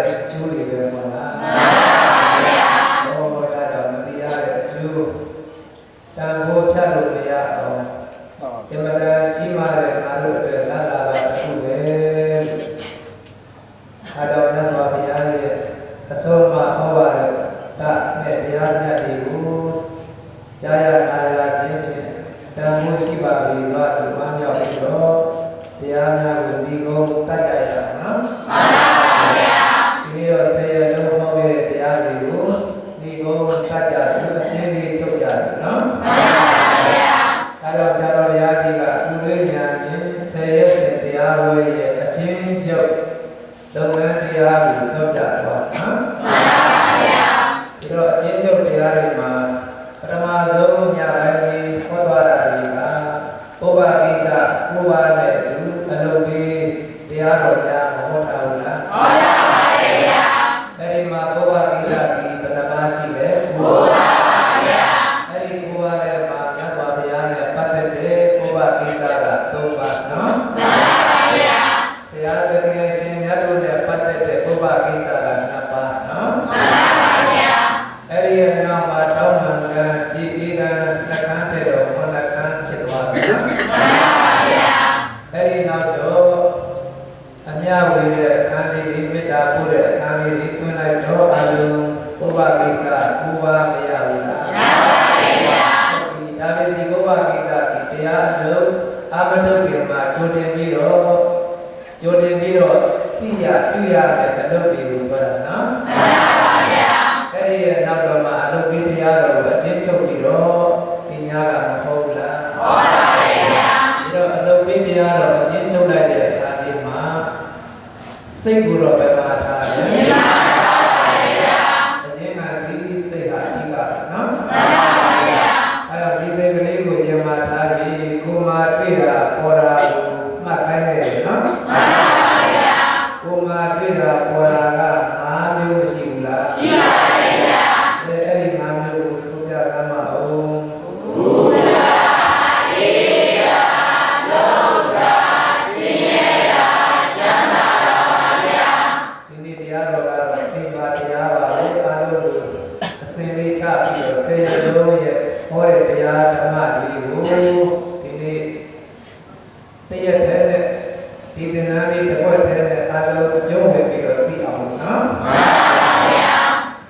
တဲ့အကျိုးတွေပဲပေါ့လားဟောရတော့မတရားတဲ့အကျိုးတန်ဖိုးချလို့မရအောင်ဒီမှာကြီးမားတဲ့ငါတို့အတွက်လာလာပါအခုပဲအားတော်မြတ်စွာဘုရားရဲ့အဆုံးအမဟောပါတဲ့တာနဲ့ဆရာမြတ်တွေကိုကြားရနာရခြင်းဖြင့်တန်ဖိုးရှိပါပြီသွားဒီမှာမြောက်ပြီးတော့တရားများကိုဒီကုန်းတတ်ကြရအောင်နော်မှန်ပါဗျာဒီတော့ဆရာလုံးဟောခဲ့တဲ့တရားတွေကိုဒီကုန်းတတ်ကြဆိုအချင်းကြီးချုပ်ကြတယ်နော်မှန်ပါဗျာအဲတော့ဆရာတော်ဘုရားကြီးကကုလေးညာဖြင့်ဆယ်ရက်ဆယ်တရားဝဲရဲ့အချင်းချုပ်လုပ်ငန်းတရားကိုထုတ်ကြတော့နော်မှန်ပါဗျာဒီတော့အချင်းချုပ်တရားတွေမှာပထမဆုံးညပိုင်းကြီးဟောသွားတာတွေကပုဗ္ဗကိစ္စပုဗ္ဗနဲ့အလုပ်ပြီးတရားတော်များမဟောထားဘူးလားဟောထားပါတယ်ဗျာအဲဒီမှာပုဗ္ဗကိစ္စဒီဘယ်နှပါးရှိလဲပုဗ္ဗပါဗျာအဲဒီပုဗ္ဗရဲ့မှာမြတ်စွာဘုရားနဲ့ပတ်သက်တဲ့ပုဗ္ဗကိစ္စက၃ပါးနော်မှန်ပါဗျာဆရာတော်ရဲ့ရှင်မြတ်တို့နဲ့ပတ်သက်တဲ့ပုဗ္ဗကိစ္စက၂ပါးနော်မှန်ပါဗျာအဲဒီရဲ့နောက်မှာတောင်းပန်ကကြည်အေးကနှခမ်းတဲ့တော်ခဏခမ်းဖြစ်သွားတယ်နော်မှန်ပါဗျာအဲဒီနောက်တော့အမြဝေတဲ့အခန်းလေးဒီမေတ္တာပို့တဲ့အခန်းလေးဒီတွင်းလိုက်တော့အလုံးပုဗ္ဗကိစ္စကုဗမရဘူးလားမရပါဘူးဗျာဒီဒါပေမဲ့ဒီပုဗ္ဗကိစ္စဒီတရားအလုံးအမတုကေမှာကြိုတင်ပြီးတော့သိရပြုရမယ်အလုပ်တွေကိုပြောတာနော်မှန်ပါဗျာအဲဒီရဲ့နောက်တော့မှအလုပ်ပြီးတရားတော်ကိုအချင်းချုပ်ပြီးတော့ဒီညာကမဟုတ်လားဟုတ်ပါတယ်ဗျာဒီတော့အလုပ်ပြီးတရားတော်အချင်းချုပ်လိုက်တဲ့အခါဒီမှာစိတ်ကိုတော့ပဲမှာထားတယ်မှန်ပါဗျာအရင်ကဒီစိတ်ဟာအဓိကနော်မှန်ပါဗျာအဲတော့ဒီစိတ်ကလေးကိုရင်မှာထားပြီးကိုယ်မှာတွေ့တာပေါ်တာကိုမှတ်ခိုင်းတယ်နော်မှန်ပါဗျာကိုယ်မှာတွေ့တာပေါ်တာက၅မျိုးမရှိဘူးလားရှိပါတယ်ဗျာအဲ့ဒီ၅မျိုးကိုဆိုပြရမှာအောင်ဘုရားအေယာလောကစင်ရတာရှမ်းသာတော်ဗျာဒီနေ့တရားတော်ကတော့သင်္ပါတရားပါပဲအားလုံးအစင်လေးချပြီးတော့ဆယ်ရလုံးရဲ့ဟောတဲ့တရားဓမ္မတွေကိုဒီနေ့တရက်တည်းနဲ့ဒီပင်နာလေးတစ်ခွက်တည်းနဲ့အားလုံးအကျုံးဝင်ပြီးတော့သိအောင်နော်မှန်ပါဗျာ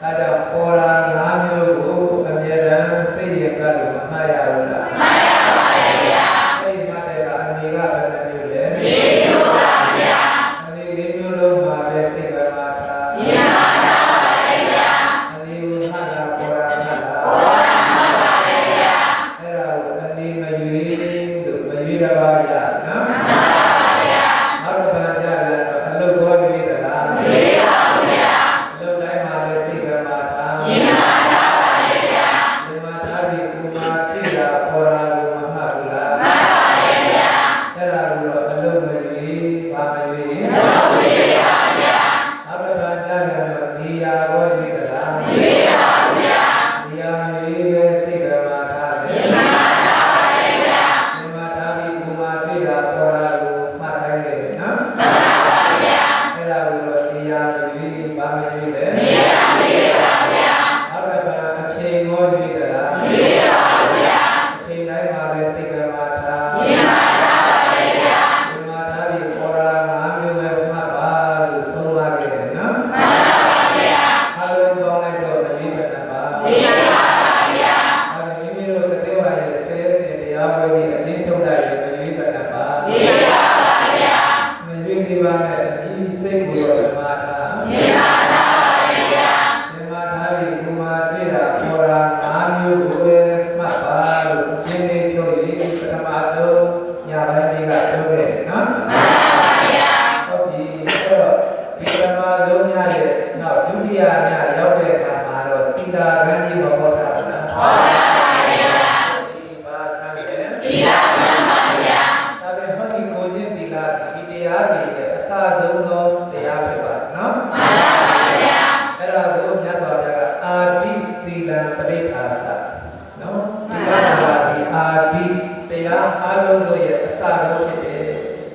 အဲဒါပေါ်လာ၅မျိုးကိုအမြဲတမ်းစိတ်ရကလို့မမှားရဘူးလားမှန်ပါဗျာစိတ်မှတ်တဲ့အနေကဘယ်နှမျိုးလဲ၄မျိုးပါဗျာအနေ၄မျိုးလုံးမှာပဲစိတ်ကမှားတာမှန်ပါဗျာအနေကိုမှတ်တာပေါ်လာမှတ်တာပေါ်လာမှတ်ပါဗျာအဲဒါကိုအနေမရွေးလို့မရွေးတပါးရနော်မှန်ပါနောက်တစ်ပတ်ကြတယ်အလုပ်ကိုရွေးသလားရွေးပါဗျာအလုပ်တိုင်းမှာလည်းစိတ်ကမှားတာမှန်ပါဗျာဒီမှာထားပြီးကိုယ်မှာသိတာပေါ်လာလို့မမှတ်ဘူးလားမှန်ပါဗျာအဲ့ဒါလို့အလုပ်မရွေးပါမရွေးအလုပ်ရွေးပါဗျာနောက်တစ်ပတ်ကြတယ်နေရာကိုရွေးသလားရွေးပါဗျာနေရာမရွေးပဲစိတ်ကမှားတာမှန်ပါဗျာဒီမှာထားပြီးကိုယ်မှာသိတာပေါ်လာလို့မှတ်ခိုင်းတယ်နော်မှန်ပါဗျာအဲ့ဒါကိုတော့နေရာမရွေးပါမရွေးပဲနေရာမရွေးပါဗျာနောက်တစ်ပတ်အချိန်ကိုရွေးသလားရွေးပါဗျာအချိန်တိုင်းမှာလည်းစိတ်ကမှားတာမှန်ပါဗျာဒီမှာထားပြီးပေါ်လာ၅မျိုးပဲမှတ်ပါလို့ဆုံးသွားခဲ့တယ်နော်မှန်ပါဗျာအားလုံးကောင်းလိုက်တော့မရွေးပါနဲ့ပါရွေးပါဗျာအဲဒီမိမိတို့ကတိဝါရဲ့ဆယ်ဆယ်တရားဝဲကြီးအချင်းချုပ်လိုက်ရင်မရွေးပါနဲ့ပါရွေးပါဗျာမရွေးသေးပါနဲ့ဒီစိတ်ကိုတော့မှားတာရွေးပါဗျာဒီမှာထားပြီးကိုယ်မှာတွေ့တာပေါ်လာ၅မျိုးကိုပဲမှတ်ပါလို့အချင်းလေးချုပ်ပြီးပထမဆုံးညပိုင်းလေးကပြောခဲ့တယ်နော်မှန်ပါဗျာဟုတ်ပြီအဲ့တော့ဒီပထမဆုံးညရဲ့နောက်ဒုတိယညရောက်တဲ့အခါမှာတော့တိတာခန်းကြီးမဟောတာလားဟောတာပါဗျာဒီပါခန်းရဲ့တိတာခန်းပါဗျာဒါပေမဲ့ဟောဒီကိုချင်းတိတာဒီတရားတွေရဲ့အစဆုံးသောတရားဖြစ်ပါနော်မှန်ပါဗျာအဲ့ဒါကိုမြတ်စွာဘုရားကအာတိသီလံပရိက္ခာစနော်ဒီကဆိုတာဒီအာတိတရားအားလုံးတို့ရဲ့အစဆုံးဖြစ်တယ်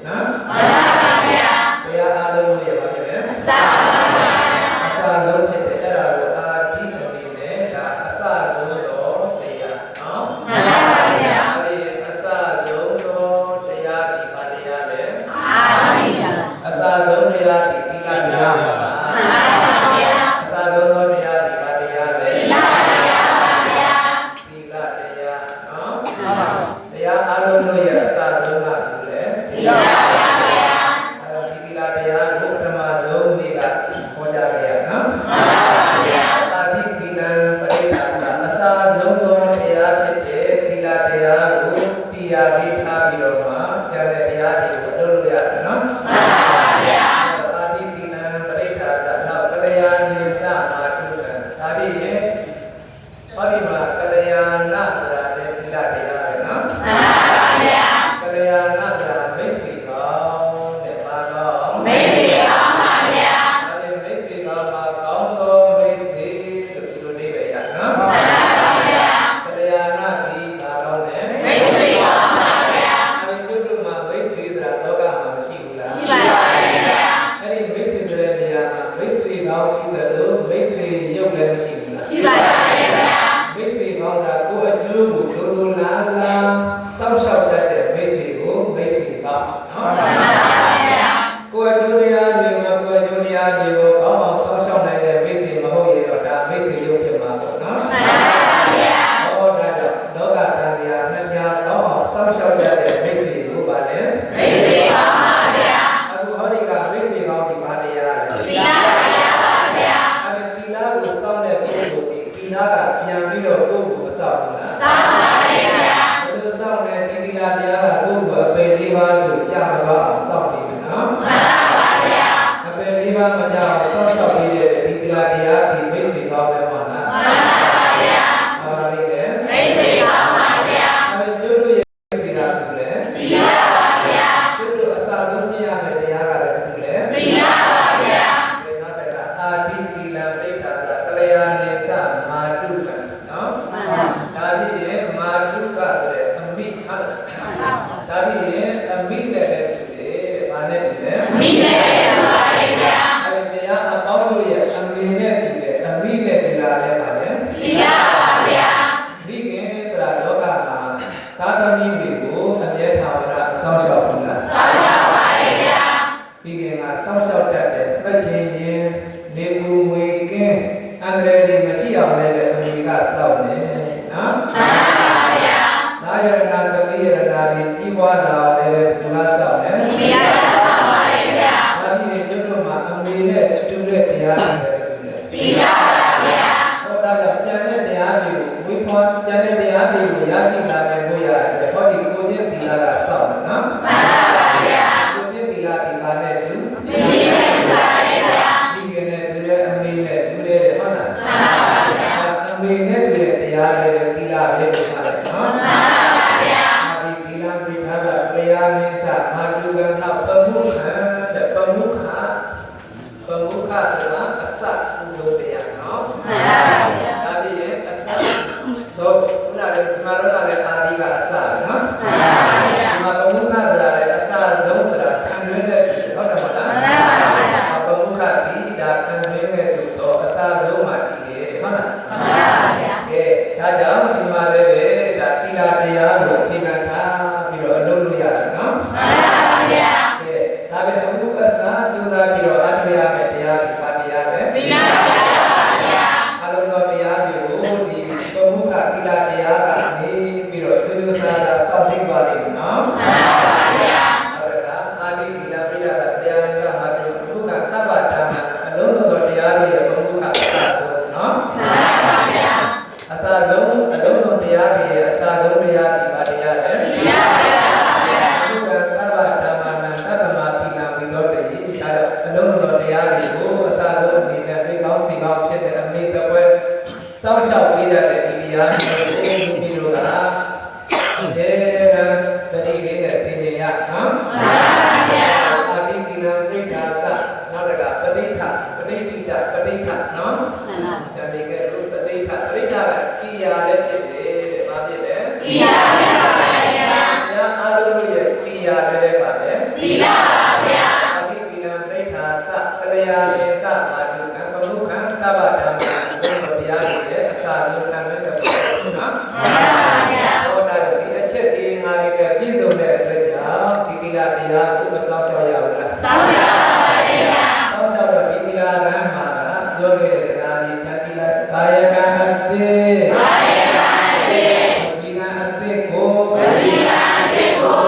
နော်မှန်ပါဗျာတရားအားလုံးတို့ရဲ့ဘာဖြစ်လဲအစပါ sa ma tu ka tadi ye odi ma kalyana sara le tila taya be na kalyana sara mai sui kaung de ma kaung mai sui kaung ma bya adi mai sui kaung ma kaung to mai sui lu ni be ya na kalyana ki ka kaung ne mai sui kaung ma bya adi tu tu ma mai sui sara loka ma mashi bu la shi ba adi mai sui sara ne ya ma mai sui kaung shi da lo mai sui yau le mashi bu la shi baမိတ်ဆွေကောင်းတာကိုအကျိုးကိုဒုဒုလာလာစောင့်ရှောက်တတ်တဲ့မိတ်ဆွေကိုမိတ်ဆွေကောင်းနော်မှန်ပါဗျာကိုအကျိုးတရားတွေကိုကိုအကျိုးတရားတွေကိုကောင်းအောင်စောင့်ရှောက်နိုင်တဲ့မိတ်ဆွေမဟုတ်ရင်တော့ဒါမိတ်ဆွေရုပ်ဖြစ်မှာပေါ့နော်မှန်ပါဗျာဟောဒါကြောင့်လောကတန်တရားနှစ်ပြားကောင်းအောင်စောင့်ရှောက်တတ်တဲ့မိတ်ဆွေကိုပါလေမိတ်ဆွေကောင်းပါဗျာအခုဟောဒီကမိတ်ဆွေကောင်းဒီပါတရားလေသီလတရားပါဗျာအဲဒီသီလကိုစောင့်တဲ့ပုဂ္ဂိုလ်ဒီသီလကပြန်ပြီးတော့ကိုယ်ကိုစောင့်တာစောင့်ပါရဲ့ဗျာဘယ်လိုစောင့်လဲဒီသီလတရားကကိုယ်ကိုအပေလေးပါးကိုကြာမပါအောင်စောင့်ပြီးမယ်နော်မှန်ပါဗျာအပေလေးပါးမကြာအောင်စောင့်ရှောက်ပြီးတဲ့ဒီသီလတရားဒီမိတ်ဆွေကောင်းပဲပေါ့နော်မှန်ပါဗျာပါပါလိမ့်မယ်မိတ်ဆွေကောင်းပါဗျာအဲဒီကျိုးတို့ရဲ့မိတ်ဆွေကဆိုလဲသီလပါဗျာကျိုးတို့အစာဆုံးကျင့်ရမယ့်တရားကလည်းဆိုလဲသီလပါဗျာဒီနောက်တကအာတိသီလပိဋ္ဌာသကလျာဏေသမာတုကနော်ဒါဖြစ်ရင်မာတုကဆိုတဲ့အမိဟုတ်လားဒါဖြစ်ရင်အမိနဲ့ပဲဖြစ်တယ်။ဘာနဲ့ဖြစ်လဲ။အမိနဲ့ပါဗျာ။အဲဒီတရားအပေါင်းတို့ရဲ့အမိနဲ့ဖြစ်တယ်။အမိနဲ့ဒီလာလဲပါလေ။ဒီလာပါဗျာ။မိခင်ဆိုတာလောကမှာသာသမီတွေကိုအမြဲထာဝရစောင့်ရှောက်ဘူးလား။စောင့်ရှောက်ပါဗျာ။မိခင်ကစောင့်ရှောက်တတ်တယ်။ပတ်ချင်ရင်နေဘူးငွေကင်းအန္တရာယ်တွေမရှိအောင်လည်းအမိကစောင့်နေနော်။မှန်ပါဗျာ။နာယရဏသမီးယရဏတွေကြီးပွားလာလည်းပဲသူကစောင့်နေ။မိရကစောင့်ပါရဲ့ဗျာ။ဒါပြီးရင်ကျွတ်တို့မှာအမိနဲ့တူတဲ့တရားတွေပဲဆိုတယ်။ပြီးပါဗျာ။ဟောတာကြောင့်ကျန်တဲ့တရားတွေကိုဝိဖွာကျန်တဲ့တရားတွေကိုရရှိလာနိုင်ဖို့ရတယ်။ဟောဒီကိုချင်းသီလကစောင့်တယ်နော်။မှန်ပါဗျာ။ကိုချင်းသီလဒီပါနဲ့သူမိနဲ့ပါရဲ့ဗျာ။ဒီကနေ့တူတဲ့အမိနဲ့တူတဲ့ဟုတ်လား။မှန်ပါဗျာ။အမိနဲ့တူတဲ့တရားတွေသီလပဲဖြစ်ပါတယ်နော်။မှန်ပါဗျာ။ဒီသီလပိဋ္ဌာကတရားမင်းစမာတုကနာပမုခတဲ့ပမုခဆိုတာအစပူဇော်တရားနော်။မှန်ပါဗျာ။ဒါပြီးရင်အစဆိုခုနကဒီမှာတော့လည်းအာဒီကအစနော်။မှန်ပါဗျာ။ဒီမှာပမုခဆိုတာလည်းအစဆုံးဆိုတာခံရတဲ့ဟုတ်တယ်မလား။မှန်ပါဗျာ။ပမုခစီဒါခံရတဲ့သူတော့အစဆုံးမှာတည်တယ်ဟုတ်လား။မှန်ပါဗျာ။ကဲဒါကြောင့်ဒီမှာလည်းဒါသီလတရားကိုအခြေခံထားပြီးတော့အလုပ်လုပ်ရတယ်နော်။မှန်ပါဗျာ။ကဲဒါပဲအခုအစကြိုးစားပြီးတော့အထောက်ရမယ့်တရားဒီပါတရားပဲသီလတရားပါဗျာ။အလုံးစုံတရားတွေကိုဒီပမုခသီလတရားကနေပြီးတော့ကြိုးစားတာစောင့်သိပါလိမ့်မယ်နော်။မှန်ပါဗျာ။အဲ့ဒါအာတိသီလပိဋကတရားနဲ့ကမှာပြီးပမုခသဗ္ဗတာအလုံးစုံတရားတွေရဲ့ပမုခအစဆုံးနော်။မှန်ပါဗျာ။အစဆုံးအလုံးစုံတရားတွေရဲ့အစဆုံးတရားဒီပါတရားလေသီလတရားပါဗျာ။ဘုရားသဗ္ဗတာမနတသမပိနာဝိသောတေဒါအလုံးစုံတရားတွေကိုအစဆုံးအနေနဲ့သိကောင်းစီကောင်းဖြစ်တဲ့အမိတပွဲစောင့်ရှောက်ပေးတဲ့ဒီတရားတွေကိုပြီးတော့ကတတိလေးနဲ့စီနေရနော်။မှန်ပါဗျာ။အတိကိလပိဋ္ဌာသနောက်တကပဋိဋ္ဌပဋိစိတပဋိဋ္ဌနော်။မှန်ပါ။ဇာတိကလို့ပဋိဋ္ဌကကိယာလည်းဖြစ်တယ်တဲ့။ဘာဖြစ်လဲ။ကိယာလည်းပါဗျာ။ညာအာရုံရဲ့ကိယာလည်းပါပဲ။သီလပါဗျာ။အတိကိလပိဋ္ဌာသကလျာဏေသမာတုကံပမုခံသဗ္ဗဓမ္မံဘုရားတရားတွေရဲ့အစာဆုံးခံရတဲ့ပုဂ္ဂိုလ်နော်။မှန်ပါဗျာ။ဟောတာဒီအချက်ဒီငါတွေပြည့်စုံတဲ့အတွက်ကြောင့်ဒီသီလတရားကိုမဆောင်ရှောက်ရဘူးလား။ဆောင်ရှောက်ပါဗျာ။ဆောင်ရှောက်တော့ဒီသီလကံမှာပြောခဲ့တဲ့စကားလေးတတိလကာယကံအပိကာယကံအပိဝစီကံအပိကိုဝစီကံအပိကို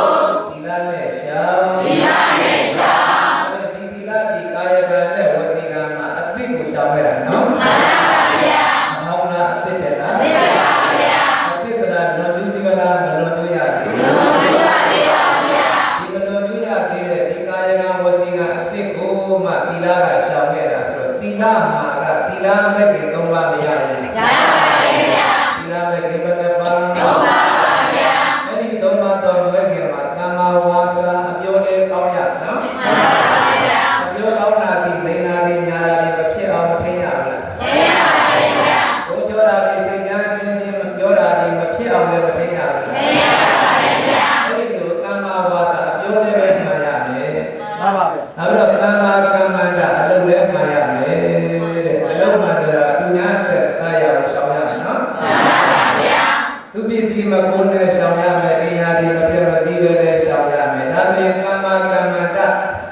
သီလနဲ့ရှောင်သီလနဲ့ရှောင်ဒီသီလဒီကာယကံနဲ့ဝစီကံမှာအပိကိုရှောင်ရတာနော်မှန်ပါဗျာဟောင်းလားအပိတယ်လားမှန်ပါဗျာအပိဆိုတာလွန်ကျူးကြလားမလွန်ကျူးရဘူးလွန်ကျူးရတယ်ပါဗျာဒီမလွန်ကျူးရသေးတဲ့ဒီကာယကံဝစီကံအပိကိုမှသီလကရှောင်ရတာဆိုတော့သီလမှာကသီလ လမဲ့ခင်3ပါးမရဘူး။ရပါတယ်ဗျာ။သီလမဲ့ခင်ဘယ်နှပါး3ပါးပါဗျာ။အဲ့ဒီ3ပါးတော့မဲ့ခင်မှာသမ္မာဝါစာအပြောလေးကောင်းရနော်။မှန်ပါဗျာ။အပြောကောင်းတာဒီလိန်နာတွေညာတာတွေမဖြစ်အောင်မထိန်းရဘူးလား။ထိန်းရပါတယ်ဗျာ။ဘုရားတာတွေစိတ်ချမ်းတင်းတင်းမပြောတာတွေမဖြစ်အောင်လည်းမထိန်းရဘူးလား။ထိန်းရပါတယ်ဗျာ။အဲ့ဒီလိုသမ္မာဝါစာအပြောလေးပဲရှိရမယ်။မှန်ပါဗျာ။နောက်ပြီးတော့သမ္မာကမ္မန္တအလုပ်လည်းမှာရမယ်တဲ့အလုပ်မှာတော့သူများတဲ့တရားကိုရှောင်ရမယ်နော်မှန်ပါဗျာသူပစ္စည်းမကုန်နဲ့ရှောင်ရမယ်အရာတွေမပြတ်မစည်းပဲနဲ့ရှောင်ရမယ်ဒါဆိုရင်သမ္မာကမ္မန္တ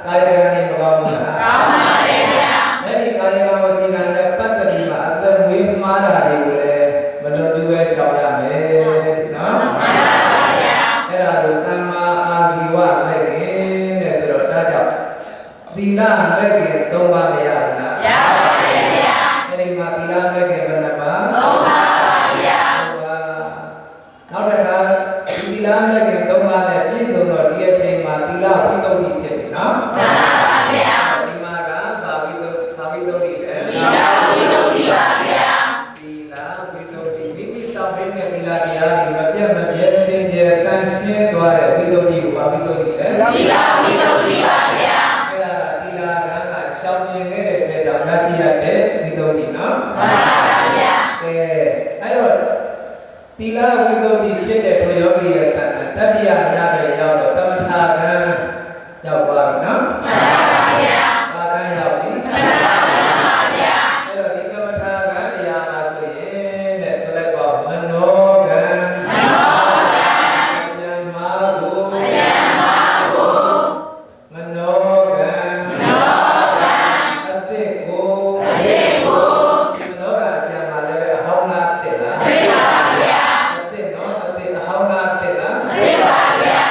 ကာယကံနဲ့မကောင်းဘူးလားကောင်းပါရဲ့ဗျာအဲဒီကာယကံဝစီကံနဲ့ပတ်သက်ပြီးမှအသက်မွေးမှားတာတွေကိုလည်းမလွန်ကျူးပဲရှောင်ရမယ်နော်မှန်ပါဗျာအဲ့ဒါကိုသမ္မာအာဇီဝမဲ့ခင်တဲ့ဆိုတော့ဒါကြောင့်သီလမဲ့ခင်3ပါးမရဘူးလားရပါတယ်ဗျာအဲဒီမှာသီလမဲ့ခင်ဘယ်နှပါး3ပါးပါဗျာနောက်တစ်ခါသီလမဲ့ခင်3ပါးနဲ့ပြည့်စုံတော့ဒီအချိန်မှာသီလဝိသုဒ္ဓိဖြစ်ပြီနော်မှန်ပါဗျာဒီမှာကဘာဝိသုဒ္ဓိလဲသီလဝိသုဒ္ဓိပါဗျာသီလဝိသုဒ္ဓိမိမိစောင့်တဲ့သီလတရားတွေမပြတ်မပြဲစင်ကြယ်တန်ရှင်းသွားတဲ့ဝိသုဒ္ဓိကိုဘာဝိသုဒ္ဓိလဲသီလဝိသုဒ္ဓိပါဗျာအဲ့ဒါသီလကံကရှောင်ကျင်ခဲ့တဲ့တဲ့ကြောင့်ရရှိရတဲ့ဝိသုဒ္ဓိနော်မှန်ပါဗျာကဲအဲ့တော့သီလဝိသုဒ္ဓိဖြစ်တဲ့ထိုယောဂီရဲ့တတိယညပဲရောက်တော့သမထကံရောက်သွားပြီနော်မှန်ပါဗျာဘာကံရောက်ပြီသမထကံပါဗျာအဲ့တော့ဒီသမထကံအရာမှာဆိုရင်တဲ့ဆိုလိုက်ပါမနောကံမနောကံအကျမ်းမာကိုအကျမ်းမာကိုမနောကံမနောကံအတိကိုအတိကိုမနောကအကျမ်းမာလည်းပဲအဟောင်းလားတဲ့လားသိပါဗျာအတိနော်အတိအဟောင်းလားတဲ့လားသိပါဗျာ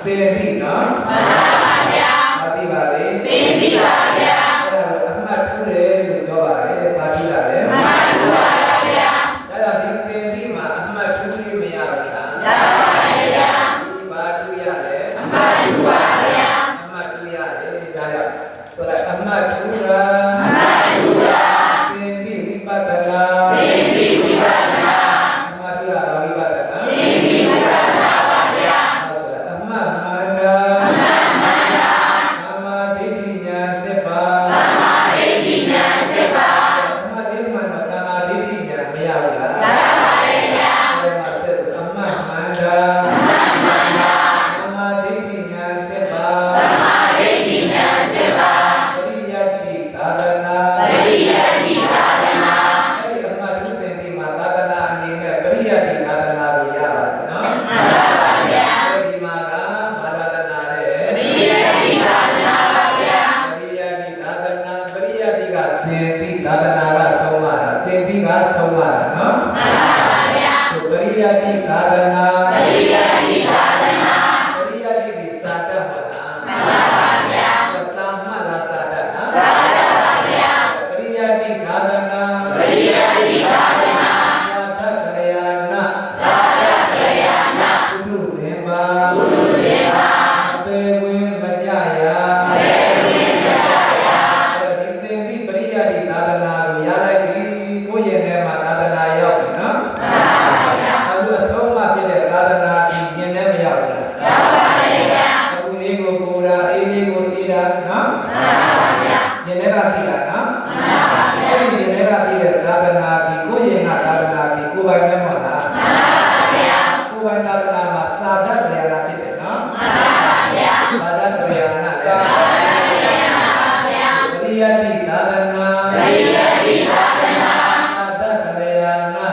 သင်ပြီနော်မှန်ပါဗျာမသိပါလေသင်ပြီပါဗျာအဲ့ဒါအမှတ်ထူးတယ်လို့ပြောပါတယ်ပါဠိကလည်းမှန်ပါဗျာဒါကြောင့်ဒီသင်ပြီမှာအမှတ်ထူးလေးမရဘူးလားရပါဗျာဒီပါထူးရတယ်အမှတ်ထူးပါဗျာအမှတ်ထူးရတယ်ဒါကြောင့်ဆိုတော့အမှတ်ထူးတာအမှတ်ထူးတာသင်ပြီဝိပဿနာသင်ပြီဝိပဿနာအမှတ်ထူးတာဝိပဿနာသင်ပြီဝိပဿနာပါဗျာဆိုတော့အမှတ်မှန်တာအမှတ်မှန်တာသမ္မာဒိဋ္ဌိဉာဏ်7ပါးသမ္မာဒိဋ္ဌိဉာဏ်7ပါးအမှတ်လေးမှန်တော့သမ္မာဒိဋ္ဌိဉာဏ်မရဘူးလားရပါပါတယ်ဗျာအဲ့ဒါဆက်ဆိုအမှတ်မှန်တာအမှတ်မှန်တာသမ္မာဒိဋ္ဌိဉာဏ်7ပါးသမ္မာဒိဋ္ဌိဉာဏ်7ပါးပရိယတ္တိသာသနာပရိယတ္တိသာသနာအဲ့ဒီအမှတ်ထူးတင်ပြီးမှသာသနာအနေနဲ့ပရိယတ္တိသာသနာကိုရပါတယ်နော်မှန်ပါပါဗျာဒီမှာကဘာသာသနာတဲ့ပရိယတ္တိသာသနာပါဗျာပရိယတ္တိသာသနာပရိယတ္တိကသင်ပြီးသာသနာကဆုံးမတာသင်ပြီးကဆုံးမတာနော်မှန်ပါပါဗျာဆိုပရိယတ္တိသာသနာပရိယတ္တိသာသနာပရိယတ္တိဒီစာတတ်မလားမှန်ပါပါဗျာစာမှလားစာတတ်လားစာတတ်ပါဗျာပရိယတ္တိသာသနာပရိယတ္တိသာသနာသာတကလျာဏသာတကလျာဏပုထုဇဉ်ပါပုထုဇဉ်ပါအပေဝင်မကြရာအပေဝင်မကြရာဒီသင်ပြီးပရိယတ္တိသာသနာကိုရလိုက်ပြီကိုယ့်ရဲ့ထဲမှာသာသနာရောက်ပြီနော်မှန်ပါဗျာအခုအဆုံးအမဖြစ်တဲ့သာသနာကြီးရင်ထဲမရောက်ဘူးလားရောက်ပါရဲ့ဗျာအခုလေးကိုပူတာအေးလေးကိုအေးတာနော်မှန်ပါဗျာရင်ထဲကပြီးတာနော်မှန်ပါဗျာအဲ့ဒီရင်ထဲကပြီးတဲ့သာသနာကြီးကိုယ့်ရဲ့သာသနာကြီးကိုယ်ပိုင်မဲ့မလားမှန်ပါဗျာကိုယ်ပိုင်သာသနာမှာစာတတ်ကြရတာဖြစ်တယ်နော်မှန်ပါဗျာစာတတ်ကြရတာစာတတ်ကြရတာပါဗျာပရိယတ္တိသာသနာပရိယတ္တိသာသနာသာတတ်ကြရတာသာ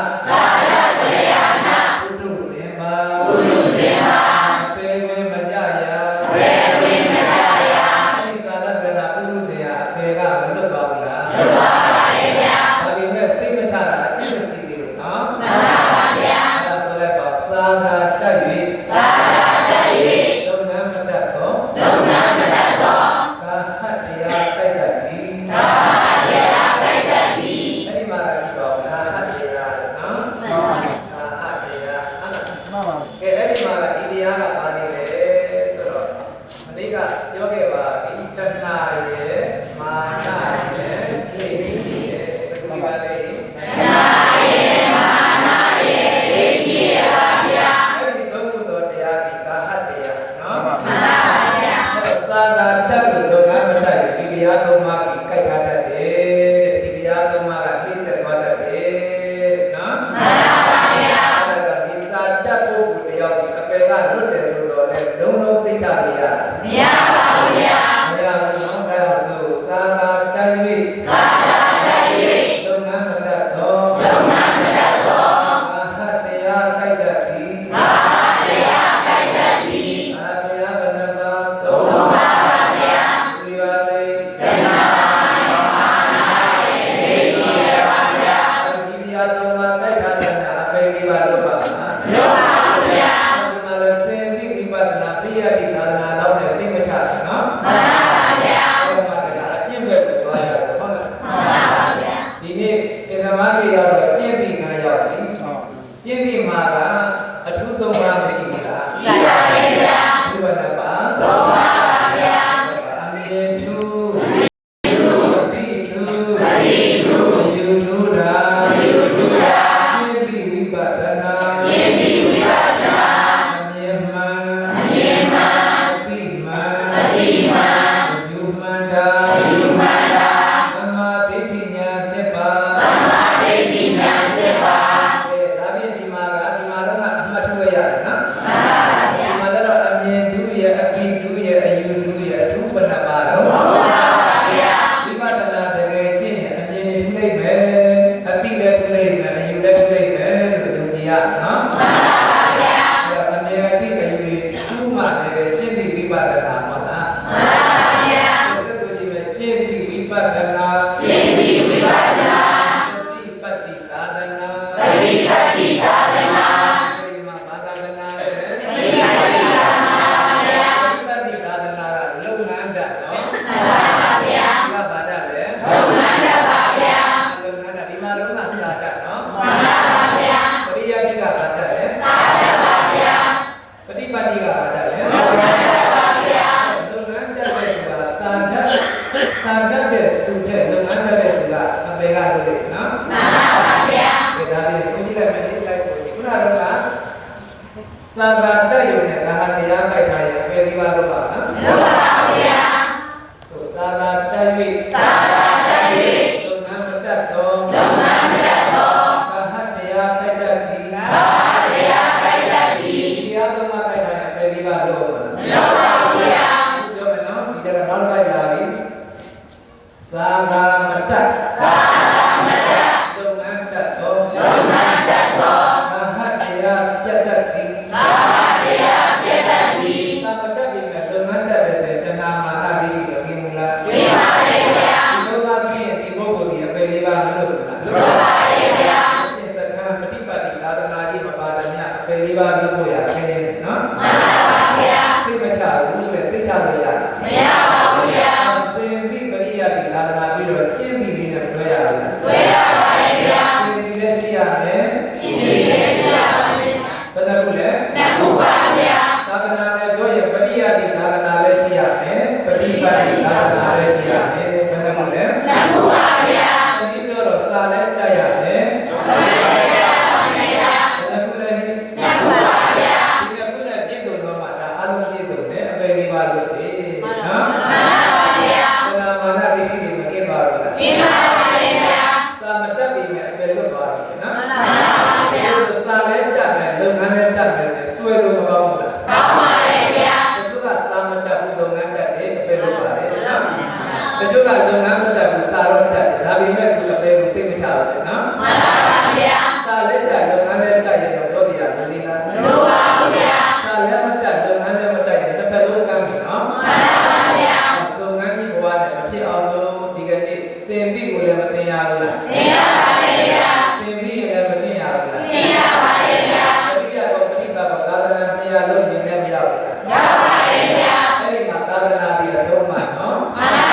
တတ်ကြရတာပုထုဇဉ်ပါပုထုဇဉ်ပါအပေဝင်မကြရာအပေဝင်မကြရာအဲ့ဒီစာတတ်ကြတာပုထုဇဉ်ဟာအပေကမလွတ်ပါဘူးလားလွတ်ပါပါရဲ့ဗျာဒါပေမဲ့စိတ်မချတာအချင်းမရှိသေးဘူးနော်မှန်ပါပါဗျာအဲ့ဒါဆိုလည်းပေါ့စာသာတတ်၍စာသာတတ်၍လုံနမတတ်သောလုံနမတတ်သောကာဟတ်တရားစိုက်တတ်သည်ကာဟတ်တရားစိုက်တတ်သည်အဲ့ဒီမှာကြည့်ပါဦးကာဟတ်တရားနော်မှန်ပါပါကာဟတ်တရားဟုတ်လားမှန်ပါကဲအဲ့ဒီမှာဒီတရားကဘာနေလဲဆိုတော့မနေ့ကပြောခဲ့ပါပြီတဏှာရဲ့မာနရဲ့ဒိဋ္ဌိရဲ့သတိပါလေတဏှာရဲ့မာနရဲ့ဒိဋ္ဌိရဲ့ပါဗျာအဲ့ဒီသုံးခုသောတရားဒီကာဟတ်တရားနော်မှန်ပါဗျာအဲ့စာသာတတ်လို့လောကမတတ်ဒီတရားသုံးပါးကိုကြိုက်ထားတတ်တယ်ဒီတရားသုံးပါးကပြည့်စက်သွားတတ်တယ်နော်မှန်ပါဗျာအဲ့ဒါဒီစာတတ်ဖို့ကိုတယောက်ဒီအပယ်ကလွတ်တယ်ဆိုတော့လေလုံးလုံးစိတ်ချရရမရပါဘူးဗျာမရဘူးနော်ဒါဆိုစာသာတတ်၍စာသာတတ်၍လုံနမတတ်သောလုံနမတတ်သောကာဟတ်တရားကြိုက်တတ်သည်ကာဟတ်တရားကြိုက်တတ်သည်ကာဟတ်တရားဘယ်နှပါသုံးပါပါဗျာဒီပါလေတဏှာမာနရဲ့ဒိဋ္ဌိရဲ့ပါဗျာဒီတရားသုံးပါကြိုက်ထားတဲ့အပေဒီပါလို့ပါလားလို့ပါဗျာဒီမှာလည်းသင်ပြီးဝိပဿနာပရိယတ္တိသာသနာတော့လည်းစိတ်မချဘူးနော်မှန်ပါဗျာအဲ့မှာကအကျင့်ပဲကိုသွားရတယ်ဟုတ်လားမှန်ပါဗျာဒီနေ့ပင်စမတိရောက်တော့ကျင့်ပြီးငါရောက်ပြီကျင့်ပြီးမှာကအထူးသုံးပါမရှိဘူးလားရှိပါရဲ့ဗျာဒီဘယ်နှပါသုံးပါပါဗျာအမြင်ထူးတိထူးယူထူးတာကျင့်ပြီးဝိပဿနာကျင့်ပြီးဝိပဿနာအမြင်မှန်အတိမှန်ယူမှန်တာသမ္မာဒိဋ္ဌိဉာဏ်7ပါးသမ္မာဒိဋ္ဌိဉာဏ်7ပါးဒါပြင်ဒီမှာတော့အမှတ်ထူရရတယ်နော်မှန်ပါဗျာဒီမှာတော့အမြင်ဒုရဲ့အတိဒုရဲ့အယူဒုရဲ့အထူးပဏ္ဏပါတော့မှန်ပါဗျာဝိပဿနာတကယ်ကျင့်ရင်အမြင်ထူလိုက်မယ်အတိလည်းထူလိုက်မယ်အယူလည်းထူလိုက်မယ်လို့ယုံကြည်ရနော်မှန်ပါဗျာအမြင်အတိအယူထူမှလည်းကျင့်ပြီးဝိပဿနာဟုတ်လားမှန်ပါဗျာဆက်ဆိုကြည့်မယ်ကျင့်ပြီးဝိပဿနာကျင့်ပြီးဝိပဿနာပฏิပတ်တိသာသနာပฏิပတ်တိသာသနာဒီမှာဘာသာသနာလဲပฏิပတ်တိသာသနာဗျာ ကလို့လေနော်မှန်ပါဗျာဒါပြင်ဆုံးကြည့်လိုက်မယ်ဒီလိုက်ဆိုခုနကတော့သာသာတက်ရုံနဲ့ဒါဟာတရားခိုက်ထားရင်ပဲဒီပါလို့ပါနော်မှန်ပါဗျာဆိုသာသာတက်၍လုပ်ငန်းမတတ်တော့ဒါဟာတရားခိုက်တတ်ပြီတရားဆုံးမခိုက်ထားရင်ပဲဒီပါလို့ပါမှန်ပါဗျာပြောမယ်နော်ဒီကနောက်ပိုက်လာပြီသာသာမတတ်လုပ်ငန်းတတ်တော့သာဟတရားပြတ်တတ်ပြီသာမတတ်ပြီမဲ့လုပ်ငန်းတတ်တယ်ဆိုရင်တဏှာမာနပိဋိတော့กินမလားกินပါတယ်ဗျာဒီလိုမှกินဒီပုဂ္ဂိုလ်ဒီအပေလေးပါမလို့လားလုပ်ပါတယ်ဗျာအချင်းစခန်းပฏิပတ်တိသာသနာကြီးမပါဒမြအပေလေးပါလုပ်ဖို့ရခဲနော်မှန်ပါဗျာစိတ်မချဘူးလေစိတ်ချလို့ရတာမရပါဘူးဗျာသင်ပြီးပရိယတ်ဒီသာသနာပြီးတော့ကျင့်ပြီးလေးနဲ့တွဲရဘူးလားတွဲရပါတယ်ဗျာသင်ဒီလည်းရှိရမယ်ကျင့်ပြီးလည်းရှိရပါမယ်ဘယ်နှခုလဲနှစ်ခုပါဗျာသာသနာနဲ့ပြောရင်ပရိယတ်ဒီသာသနာလည်းရှိရမယ်ပฏิပတ်တိသာသနာလည်းရှိရမယ်ဘယ်နှခုလဲနှစ်ခုပါဗျာဒီပြောတော့စာလည်းတက်ရမယ်တချို့ကလုပ်ငန်းမတတ်ဘူးစာတော့တတ်တယ်ဒါပေမဲ့သူအပေကိုစိတ်မချဘူးနော်မှန်ပါဗျာစာလက်တတ်လုပ်ငန်းနဲ့တတ်ရင်တော့ပြောပြရတယ်ဒီလားမလို့ပါဘူးဗျာစာလက်မတတ်လုပ်ငန်းနဲ့မတတ်ရင်တစ်ဖက်လုံးကမ်းပြီနော်မှန်ပါဗျာစုံငန်းကြီးဘဝနဲ့မဖြစ်အောင်လို့ဒီကနေ့သင်ပြီးကိုလည်းမသင်ရဘူးလားသင်ရပါတယ်ဗျာသင်ပြီးရင်လည်းမသင်ရဘူးလားသင်ရပါတယ်ဗျာပရိယတ်ကိုပฏิပတ်ကိုသာသနာတရားလို့ရင်လည်းမရဘူးလားရပါတယ်ဗျာအဲ့ဒီမှာသာသနာဒီအဆုံးမှာနော်မှန်ပါ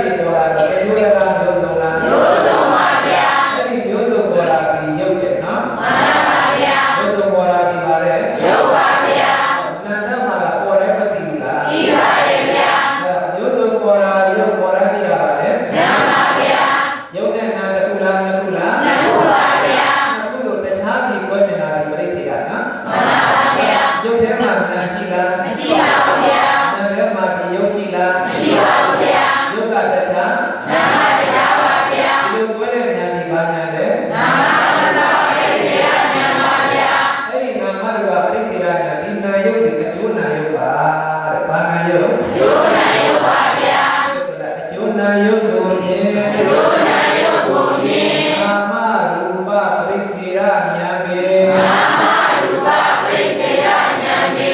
တွေပေါ်လာတော့မျိုးရတာမျိုးစုံလားမျိုးစုံပါဗျာအဲ့ဒီမျိုးစုံပေါ်လာပြီးရုပ်တယ်နော်မှန်ပါဗျာမျိုးစုံပေါ်လာပြီးပါလေရုပ်ပါဗျာနာမ်မှာကပေါ်တယ်မသိဘူးလားသိပါတယ်ဗျာမျိုးစုံပေါ်လာရုပ်ပေါ်လာပြီးတာပါလေမှန်ပါဗျာရုပ်နဲ့နာမ်တစ်ခုလားနှစ်ခုလားနှစ်ခုပါဗျာအခုလိုတခြားပြီးကွဲမြင်လာပြီးပြိစိတ်ရနော်မှန်ပါဗျာရုပ်ထဲမှာနာမ်ရှိလားမရှိပါဘူးဗျာနာမ်ထဲမှာဒီရုပ်ရှိလားမရှိပါဘူးဗျာရုပ်ကတခြားနာမ်ကတခြားပါဗျာဒီလိုကွဲတဲ့ဉာဏ်ဒီဘာဉာဏ်လဲနာမ်ပါပြိစိတ်ရဉာဏ်ပါဗျာအဲ့ဒီနာမ်မှာတော့ပြိစိတ်ရဉာဏ်ဒီနာယုတ်ဒီအကျိုးနာယုတ်ပါတဲ့ဘာနာယုတ်အကျိုးနာယုတ်ပါဗျာဆိုတော့အကျိုးနာယုတ်ကိုမြင်အကျိုးနာယုတ်ကိုမြင်နာမရူပပြိစိတ်ရဉာဏ်ပဲနာမရူပပြိစိတ်ရဉာဏ်ပဲ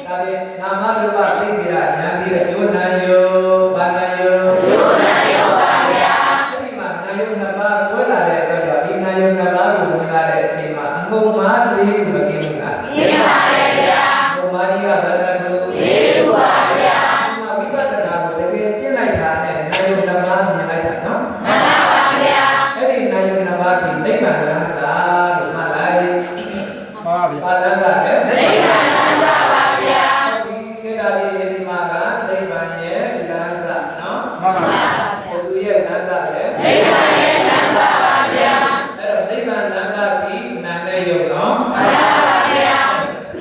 ဒါဖြင့်နာမရူပပြိစိတ်ရဉာဏ်ပြီးအကျိုးနာယုတ်ဘာနာယုတ်အကျိုးနာယုတ်ပါဗျာအဲ့ဒီမှာနာယုတ်နှစ်ပါးတွဲလာတဲ့အတွက်ကြောင့်ဒီနာယုတ်နှစ်ပါးကိုမြင်လာတဲ့အချိန်မှာအကုန်မှားလေးခုမကင်းဘူးလားမြင်ပါတယ်ဗျာဘုမာကြီးကဘယ်နှခုလေးခုပါဗျာဒီမှာဝိပဿနာကိုတကယ်ကျင့်လိုက်တာနဲ့နာယုတ်နှစ်ပါးမြင်လိုက်တာနော်မှန်ပါဗျာအဲ့ဒီနာယုတ်နှစ်ပါးဒီနိဗ္ဗာန်လမ်းစာလို့မှတ်လိုက်ပါဗျာပါလမ်းစာလေနိဗ္ဗာန်လမ်းစာပါဗျာဒီခေတ္တလေးဒီမှာကနိဗ္ဗာန်ရဲ့လမ်းစာနော်မှန်ပါဗျာဘုသူရဲ့လမ်းစာလေနိဗ္ဗာန်ရဲ့လမ်းစာပါဗျာအဲ့တော့နိဗ္ဗာန်လမ်းစာပြီးနာနဲ့ယုတ်နော်မှန်ပါဗျာ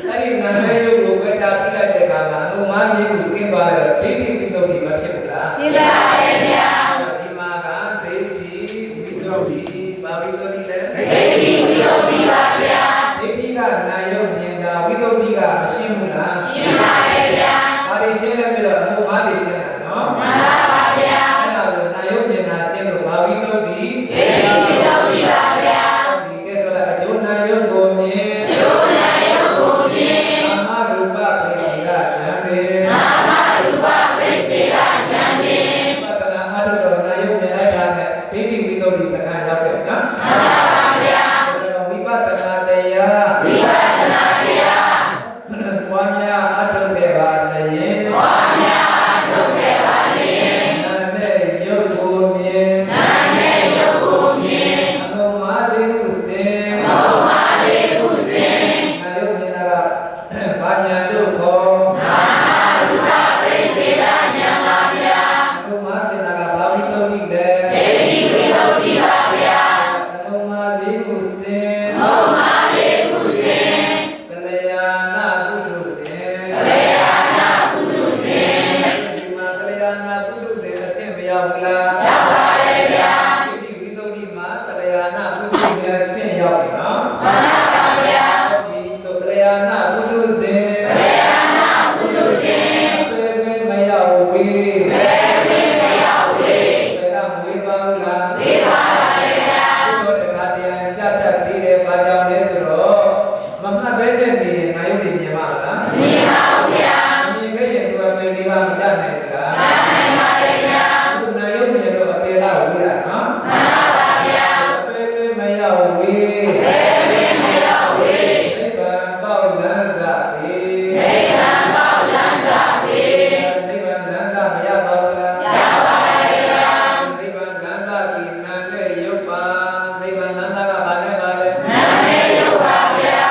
အဲ့ဒီနာနဲ့ယုတ်ကိုဝေချပြလိုက်တဲ့အခါမှာအလုံးမကြီးကိုကျင်းသွားတဲ့ဒိဋ္ဌိဝိသုဒ္ဓိမဖြစ်ဘူးလားဖြစ်ပါရဲ့ဗျာဒီမှာကဒိဋ္ဌိဝိသုဒ္ဓိဘာဝိသုဒ္ဓိလဲဒိဋ္ဌိဝိသုဒ္ဓိပါဗျာဒိဋ္ဌိကနာယုတ်ဉာဏ်တာဝိသုဒ္ဓိကမရှင်းဘူးလားရှင်းပါရဲ့ဗျာဘာတွေရှင်းလဲပြီးတော့အမှုဘာတွေရှင်းတာနော်မှန်ပါဗျာအဲ့ဒါကိုနာယုတ်ဉာဏ်တာရှင်းလို့ဘာဝိသုဒ္ဓိဒိဋ္ဌိဝိသုဒ္ဓိပါဗျာဒီကဲဆိုတော့အကျိုးနာယုတ်ကိုမြင်အကျိုးနာယုတ်ကိုမြင်နာမရူပပရိစ္ဆေရဉာဏ်ပဲနာမရူပပရိစ္ဆေရဉာဏ်ပဲပတ္တနာအထုတော်နာယုတ်မြင်လိုက်တာနဲ့ဒိဋ္ဌိဝိသုဒ္ဓိစကားရောက်တယ်နော်မှန်ပါဗျာဝိပဿနာတရားဝိပဿနာတရားပွားများအထုခဲ့ပါလျင်ပွားများအထုခဲ့ပါလျင်နာနဲ့ယုတ်ကိုမြင်နာနဲ့ယုတ်ကိုမြင်အကုန်မလေးခုစင်အကုန်မလေးခုစင်နာယုတ်မြင်တာကဘာညာတို့ခေါ်နာမရူပပရိစ္ဆေရဉာဏ်ပါဗျာအကုန်မစင်တာကဘာဝိသုဒ္ဓိလဲဒိဋ္ဌိဝိသုဒ္ဓိပါဗျာအကုန်မလေးခုစင်အကုန်မလေးခုစင်ကလျာဏပုထုဇဉ်ကလျာဏပုထုဇဉ်ဒီမှာကလျာဏပုထုဇဉ်အဆင့်မရောက်ဘူးလားရောက်ပါတယ်ဗျာဒီဝိသုဒ္ဓိမှာကလျာဏပုထုဇဉ်အဆင့်ရောက်ပြီနော်မှန်ပါဗျာဒီဆိုကလျာဏပုထုဇဉ်ကလျာဏပုထုဇဉ်ဘယ်ဝင်မရောက်ဝေးဘယ်ဝင်မရောက်ဝေးဘယ်ကမွေးပါဘူးလားဝေးပါပါတယ်ဗျာဒီတော့တခါတည်းကြတတ်သေးတယ်ဘာကြောင့်လဲဆိုတော့မမှတ်ဘဲနဲ့နေရင်နာယုတ်တွေမြင်ပါလားမြင်ပါဘူးဗျာမြင်ခဲ့ရင်သူအပေဒီပါမကြနိုင်ဘူးလားကြနိုင်ပါတယ်ဗျာသူနာယုတ်မြင်တော့အပေလားဝေးတာနော်မှန်ပါဗျာအပေလေးမရောက်ဝေးအပေလေးမရောက်ဝေးနိဗ္ဗာန်ပေါက်လမ်းစာပေနိဗ္ဗာန်ပေါက်လမ်းစာပေနိဗ္ဗာန်လမ်းစာမရပါဘူးလားရပါတယ်ဗျာနိဗ္ဗာန်လမ်းစာဒီနာနဲ့ယုတ်ပါနိဗ္ဗာန်လမ်းစာကဘာနဲ့ပါလဲနာနဲ့ယုတ်ပါဗျာ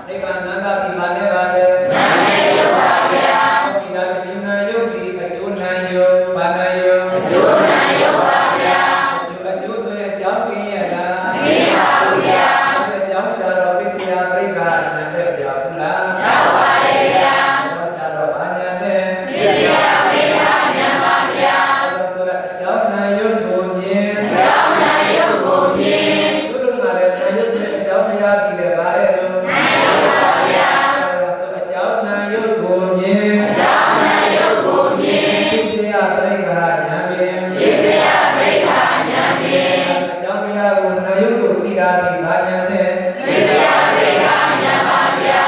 နိဗ္ဗာန်လမ်းစာဒီဘာနဲ့ပါလဲနာနဲ့ယုတ်ပါဗျာဒီနာဒီနာယုတ်ဒီအကျိုးနာယုတ်ဘာနာယုတ်အကျိုးနာယုတ်ပါဗျာအကျိုးဆိုရင်အကြောင်းကင်းရလားမကင်းပါဘူးဗျာအကြောင်းရှာတော့ပိစိယပရိက္ခာဉာဏ်နဲ့ပြောဘူးလားရောက်ပါတယ်ဗျာအကြောင်းရှာတော့ဘာဉာဏ်နဲ့ပိစိယပရိက္ခာဉာဏ်ပါဗျာဆိုတော့အကြောင်းနာယုတ်ကိုမြင်အကြောင်းနာယုတ်ကိုမြင်သူတို့ကလည်းနာယုတ်ဆိုအကြောင်းတရားပြီးတယ်ပါရဲ့လို့နာယုတ်ပါဗျာဆိုအကြောင်းနာယုတ်ကိုမြင်အကြောင်းနာယုတ်ကိုမြင်ပိစိယပရိက္ခာဉာဏ်ဖြင့်ပိစိယပရိက္ခာဉာဏ်ဖြင့်အကြောင်းတရားကိုနာယုတ်ကိုသိတာဒီဘာဉာဏ်နဲ့ပိစိယပရိက္ခာဉာဏ်ပါဗျာ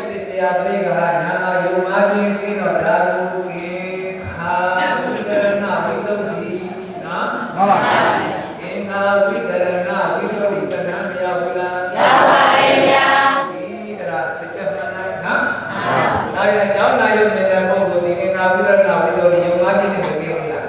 ပိစိယပရိက္ခာဉာဏ်မှာယုံမှချင်းပြီးတော့ဓာတုကေခာဝိတရဏဝိသုဒ္ဓိနော်ဟုတ်ပါဘူးကေခာဝိတရဏဝိသုဒ္ဓိစကားမရဘူးလားရပါတယ်ဗျာဒီအဲ့ဒါတစ်ချက်မှန်လားနော်ဒါရအကြောင်းနာယုတ်နေတဲ့ပုဂ္ဂိုလ်ဒီကေခာဝိတရဏဝိသုဒ္ဓိယုံမှချင်းနဲ့မကင်းဘူးလား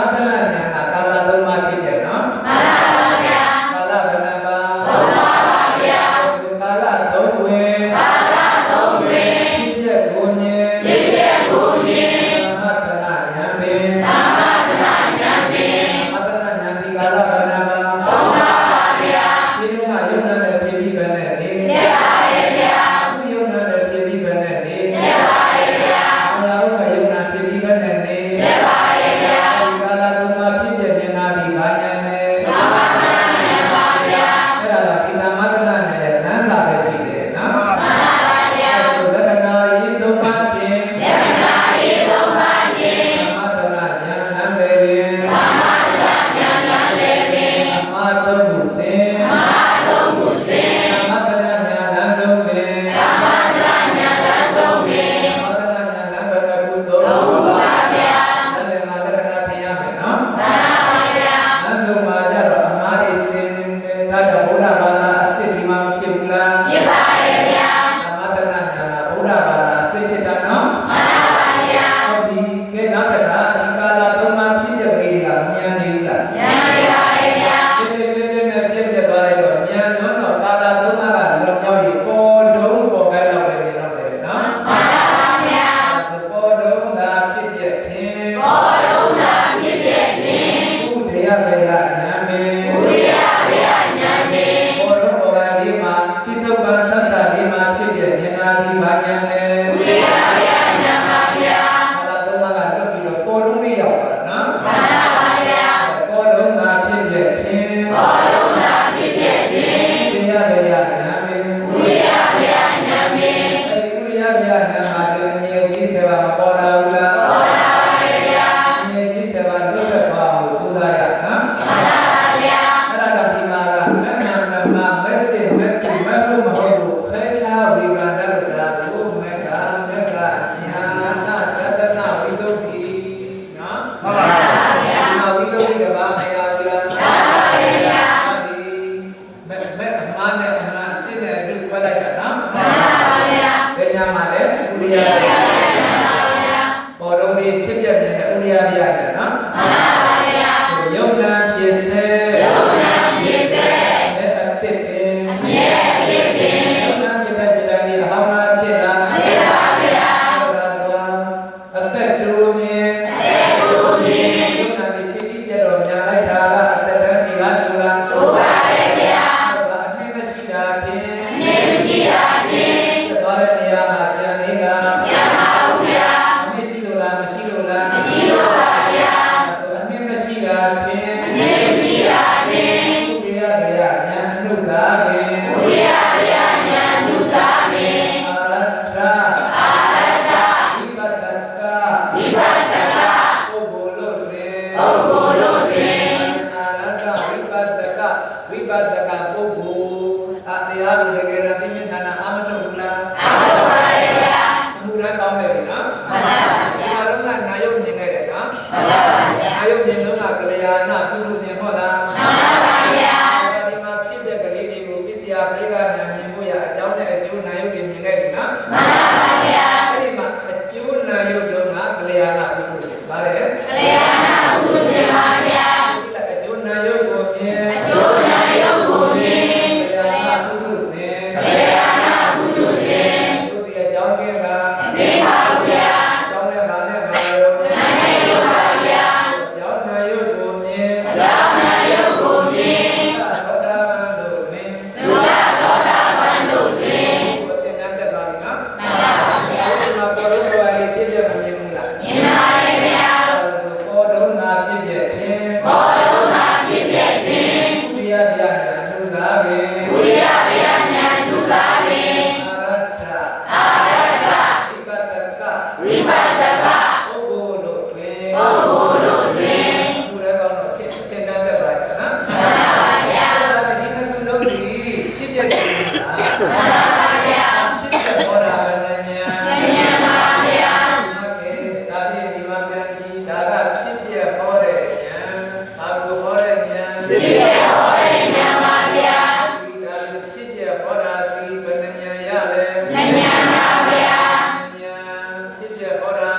တ ယုတ်မြင်လုံးကကလျာဏပုထုဇဉ်ဟောတာမှန်ပါဗျာဒီမှာဖြစ်တဲ့ကလေးတွေကိုပစ္စယပရိကဉာဏ်မြင်ဖို့ရအကြောင်းနဲ့အကျိုးနာယုတ်တွေမြင်ခဲ့ပြီနော်မှန်ပါဗျာအဲ့ဒီမှာအကျိုးနာယုတ်လုံးကကလျာဏပုထုဇဉ်ဗါတယ်ကလျာဏပုထုဇဉ်ပါဗျာအကျိုးနာယုတ်ကိုမြင်အကျိုးနာယုတ်ကိုမြင်ကလျာဏပုထုဇဉ်ကလျာဏပုထုဇဉ်သူဒီအကြောင်းကဲကသိပါဗျာအကြောင်းနဲ့ဗါနဲ့ဗါရောနာယုတ်ပါဗျာအကြောင်းနာယုတ်ကိုမြင်အကြောင်းနာယုတ်ကိုမြင်သောတာပန်တို့တွင်သုဒသောတာပန်တို့တွင်ဘုရားရှင်တက်ပါပြီနော်မှန်ပါဗျာဒီမှာပေါ်လို့ပေါ်ရဖြစ်ပြမမြင်ဘူးလားမြင်ပါတယ်ဗျာပေါ်တော့နာဖြစ်ပြခြင်းပေါ်တော့နာဖြစ်ပြခြင်းဘုရားဗျာညာလူစားပင်ဘုရားဗျာညာလူစားပင်အာရတ္တဝိပတ္တကပုဂ္ဂိုလ်တို့တွင်ဘုရားကောင်းတော့စင်တတ်တတ်ပါရဲ့နော်မှန်ပါဗျာဒါပေမဲ့ဒီနှစ်ခုလုံးဒီဖြစ်ပြတယ်လားမှန်ပါဗျာဖြစ်ပြဟောတာလည်းညာပါဗျာโอเคဒါဖြင့်ဒီမှာပြန်ကြည့်ဒါကဖြစ်ပြဟောတဲ့ညာသာကိုဟောတဲ့ညာဖြစ်ပြဟောတဲ့ညာပါဗျာဒီဒါဖြစ်ပြဟောတာဒီဘယ်နှညာရလဲညာပါဗျာညာဖြစ်ပြဟောတာ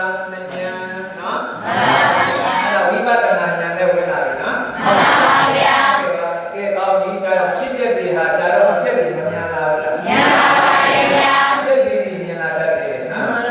ညာနော်မှန်ပါဗျာအဲ့ဒါဝိပဿနာညာနဲ့ဝင်လာပြီနော်မှန်ပါဗျာကဲကောင်းပြီဒါဖြစ်ပြတွေဟာဇာတော့အပြည့်တွေမညာလာဘူးလားညာပါဗျာအပြည့်တွေမြင်လာတတ်တယ်နော်မှန်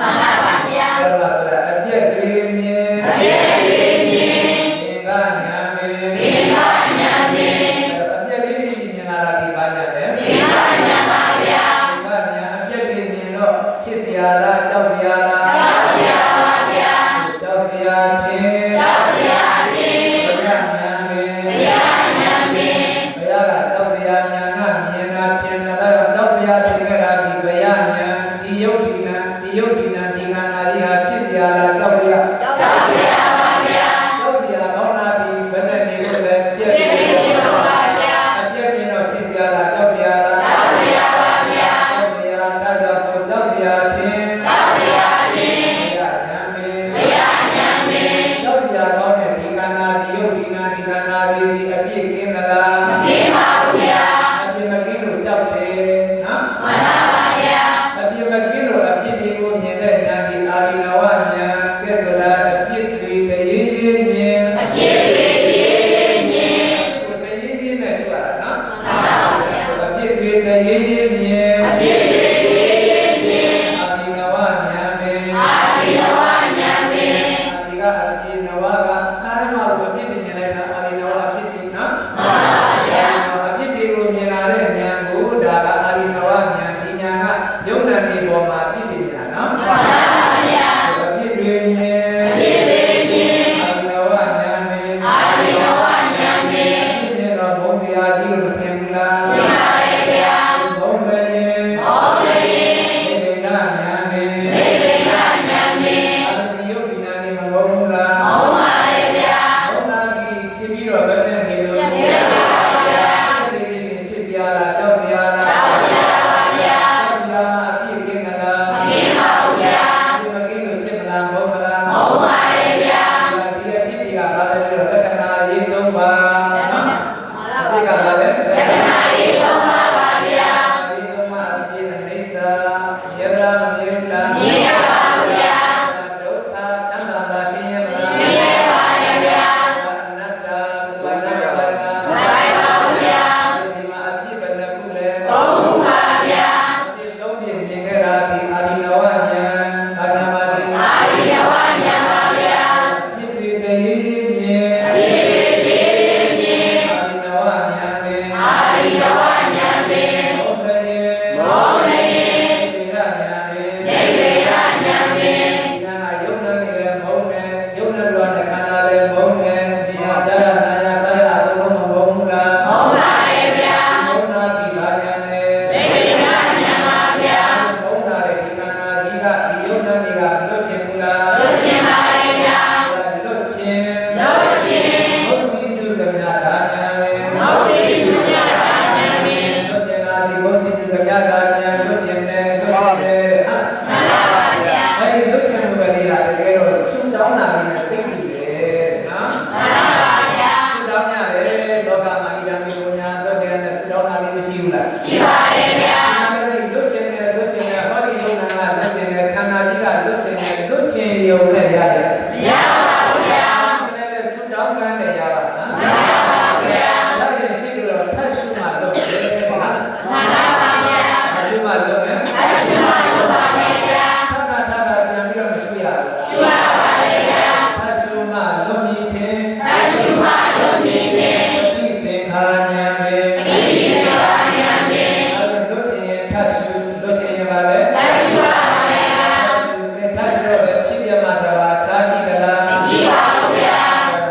ပါဗျာအဲ့ဒါဆိုတာအပြည့်တွေမြင်အပြည့်တွေမြင်သင်္ကညာမြင်သင်္ကညာမြင်အပြည့်တွေမြင်လာတာဒီပါညာလေသင်္ကညာပါဗျာသင်္ကညာအပြည့်တွေမြင်တော့ချစ်စရာလားကြောက်စရာလားကြောက်စရာပါဗျာကြောက်စရာထင်ကြောက်စရာထင်ဘုရားညာမြင်ဘုရားညာမြင်ဘုရားကကြောက်စရာညာကမြင်တာထင်တာတော့ကြောက်စရာထင်ကြတာဒီဘုရားညာဒီယုတ်ဒီနာဒီယုတ်ဒီနာဒီငါနာရီဟာချစ်စရာလားကြောက်စရာကြောက်စရာပါဗျာကြောက်စရာကောင်းလာပြီဘယ်နဲ့နေလို့လဲပြည့်ပြည့်ပါဗျာအပြည့်ပြည့်တော့ချစ်စရာလားကြောက်စရာလားကြောက်စရာပါဗျာကြောက်စရာဒါကြောင့်ဆိုကြောက်စရာထင်ကြောက်စရာထင်ဘုရားညာမင်းဘုရားညာမင်းကြောက်စရာကောင်းတဲ့ဒီခန္ဓာဒီယုတ်ဒီနာဒီခန္ဓာဒီအပြည့်ကင်းသလားမကင်းပါဘူးဗျာအပြည့်မကင်းလို့ကြောက်တယ်နော်မှန်ပါဗျာအပြည့်မကင်းလို့အပြည့်တွေကိုမြင်တဲ့ဉာဏ်ဒီအာရိနဝဉာဏ်ကဲဆိုတာအပြည့်တွေတည်းရေးမြင်အပြည့်တွေတည်းရေးမြင်ကိုတည်းရေးနဲ့ဆိုတာနော်မှန်ပါဗျာအပြည့်တွေတည်းရေးမြင်အပြည့်တွေတည်းရေးမြင်အာရိနဝဉာဏ်ပင်အာရိနဝဉာဏ်ပင်ဒီကအပြည့်နဝကခါရမကိုအပြည့်တွေမြင်လိုက်တာအာရိနဝအပြည့်တွေနော်မှန်ပါဗျာအပြည့်တွေကိုမြင်လာတဲ့ဉာဏ်ကိုဒါကအာရိနဝဉာဏ်ဒီဉာဏ်ကယုံနာနေပေါ်မှာအပြည့်တွေမြင်တာနော်မှန်ပါဗျာအပြည့်တွေမြင်အပြည့်တွေမြင်အာရိနဝဉာဏ်ပင်အာရိနဝဉာဏ်ပင်အပြည့်မြင်တော့ဘုံစရာကြီးလို့မထင်ဘူးလားထင်ပါတယ်ဗျာဘုံလည်းဘုံလည်းဒေဝနာဉာဏ်ပင်ဒေဝနာဉာဏ်ပင်ဒီယုတ်ဒီနာနေမဟုတ်ဘူးလားဟုတ်ပါတယ်ဗျာဘုံနာကြီးဖြစ်ပြီးတော့ဘယ်နဲ့နေလို့ဖြစ်ပါဗျာဒီချစ်စရာလားကြောက်စရာလားကြောက်စရာပါဗျာကြောက်စရာအပြည့်ကင်းသလားမကင်းပါဘူးဗျာဒီမကင်းလို့ချစ်မလားမဟုတ်မလားဟုတ်ပါတယ်ဗျာဒီအပြည့်တွေကဘာလဲပြီးတော့လက္ခဏာရေးသုံးပါနော်အပြည့်ကဘာလဲလက္ခဏာရေးသုံးပါပါဗျာရေးသုံးပါအပြည့်အနေစာယရမမြင်လားမြင်ပါဗျာဒုက္ခချမ်းသာလားဆင်းရဲမလားဆင်းရဲပါဗျာအနတ္တဝိနတ်ပါလားမှန်ပါဗျာဒီမှာအပြည့်ဘယ်နှခုလဲသုံးခုပါဗျာအပြည့်သုံးပြည့်မြင်ခဲ့တာဒီအာရိနဝဉာဏ်အာရိနဝဉာဏ်ပါဗျာအပြည့်တွေတည်းမြင် န်းနဲ့ရပါလားမှန်ပါဗျာဒါရင်ရှိကြတော့ထပ်ရှုမှလုပ်တယ်ဟုတ်လားမှန်ပါဗျာထပ်ရှုမှလုပ်မယ်ထပ်ရှုမှလုပ်ပါမယ်ဗျာထပ်ပြန်ပြီးတော့မရှုရဘူးရှုရပါတယ်ဗျာထပ်ရှုမှလုပ်ပြီးခင်ထပ်ရှုမှလုပ်ပြီးခင်ဒီသင်္ခါဉာဏ်ပဲဒီသင်္ခါဉာဏ်ပဲလွတ်ချင်ထပ်ရှုလွတ်ချင်ရပါလေထပ်ရှုပါမယ်ဗျာထပ်ရှုတော့ဖြစ်ပြမှာတော့ခြားရှိသလားမရှိပါဘူးဗျာ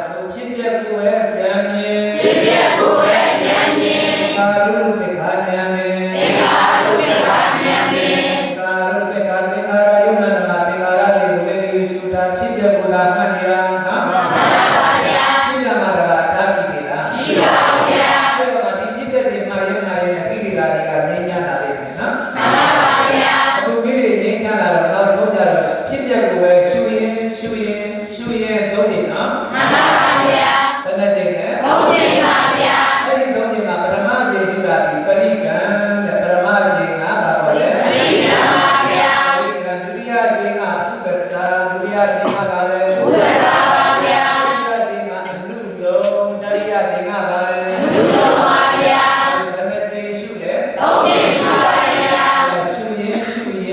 ဆိုဖြစ်ပြကိုပဲဉာဏ်မြင်ဖြစ်ပြကိုပဲဉာဏ်မြင်ကာရုသင်္ခါဉာဏ်ပဲကာရုသင်္ခါဉာဏ်ပဲကာရုသင်္ခါသင်္ခါရယုံနာနာသင်္ခါရတွေကိုလည်းရှုတာဖြစ်ပြကိုလာမှတ်နေတာနော်မှန်ပါဗျာဖြစ်ပြမှာတော့ခြားရှိသေးလားရှိပါဘူးဗျာအဲ့တော့ဒီဖြစ်ပြတွေမှာယုံနာရဲ့အပိဓိကာတွေကငြိမ်းချမ်းလာလိမ့်မယ်နော်မှန်ပါဗျာအခုမိတွေငြိမ်းချမ်းလာတော့နောက်ဆုံးကြတော့ဖြစ်ပြကိုပဲရှုရင်သုံးတယ်နော်မှန်ပါဗျာဘယ်နှကြိမ်လဲသုံးကြိမ်ပါဗျာအဲ့ဒီသုံးကြိမ်မှာပထမကြိမ်ရှုတာဒီပရိကံတဲ့ပထမကြိမ်ကဘာခေါ်လဲပရိကံပါဗျာပရိကံဒုတိယကြိမ်ကဥပ္ပစာဒုတိယကြိမ်ကဘာလဲဥပ္ပစာပါဗျာဒုတိယကြိမ်ကအနုလုံးတတိယကြိမ်ကဘာလဲအနုလုံးပါဗျာဘယ်နှကြိမ်ရှုလဲသုံးကြိမ်ရှုပါဗျာရှုရင်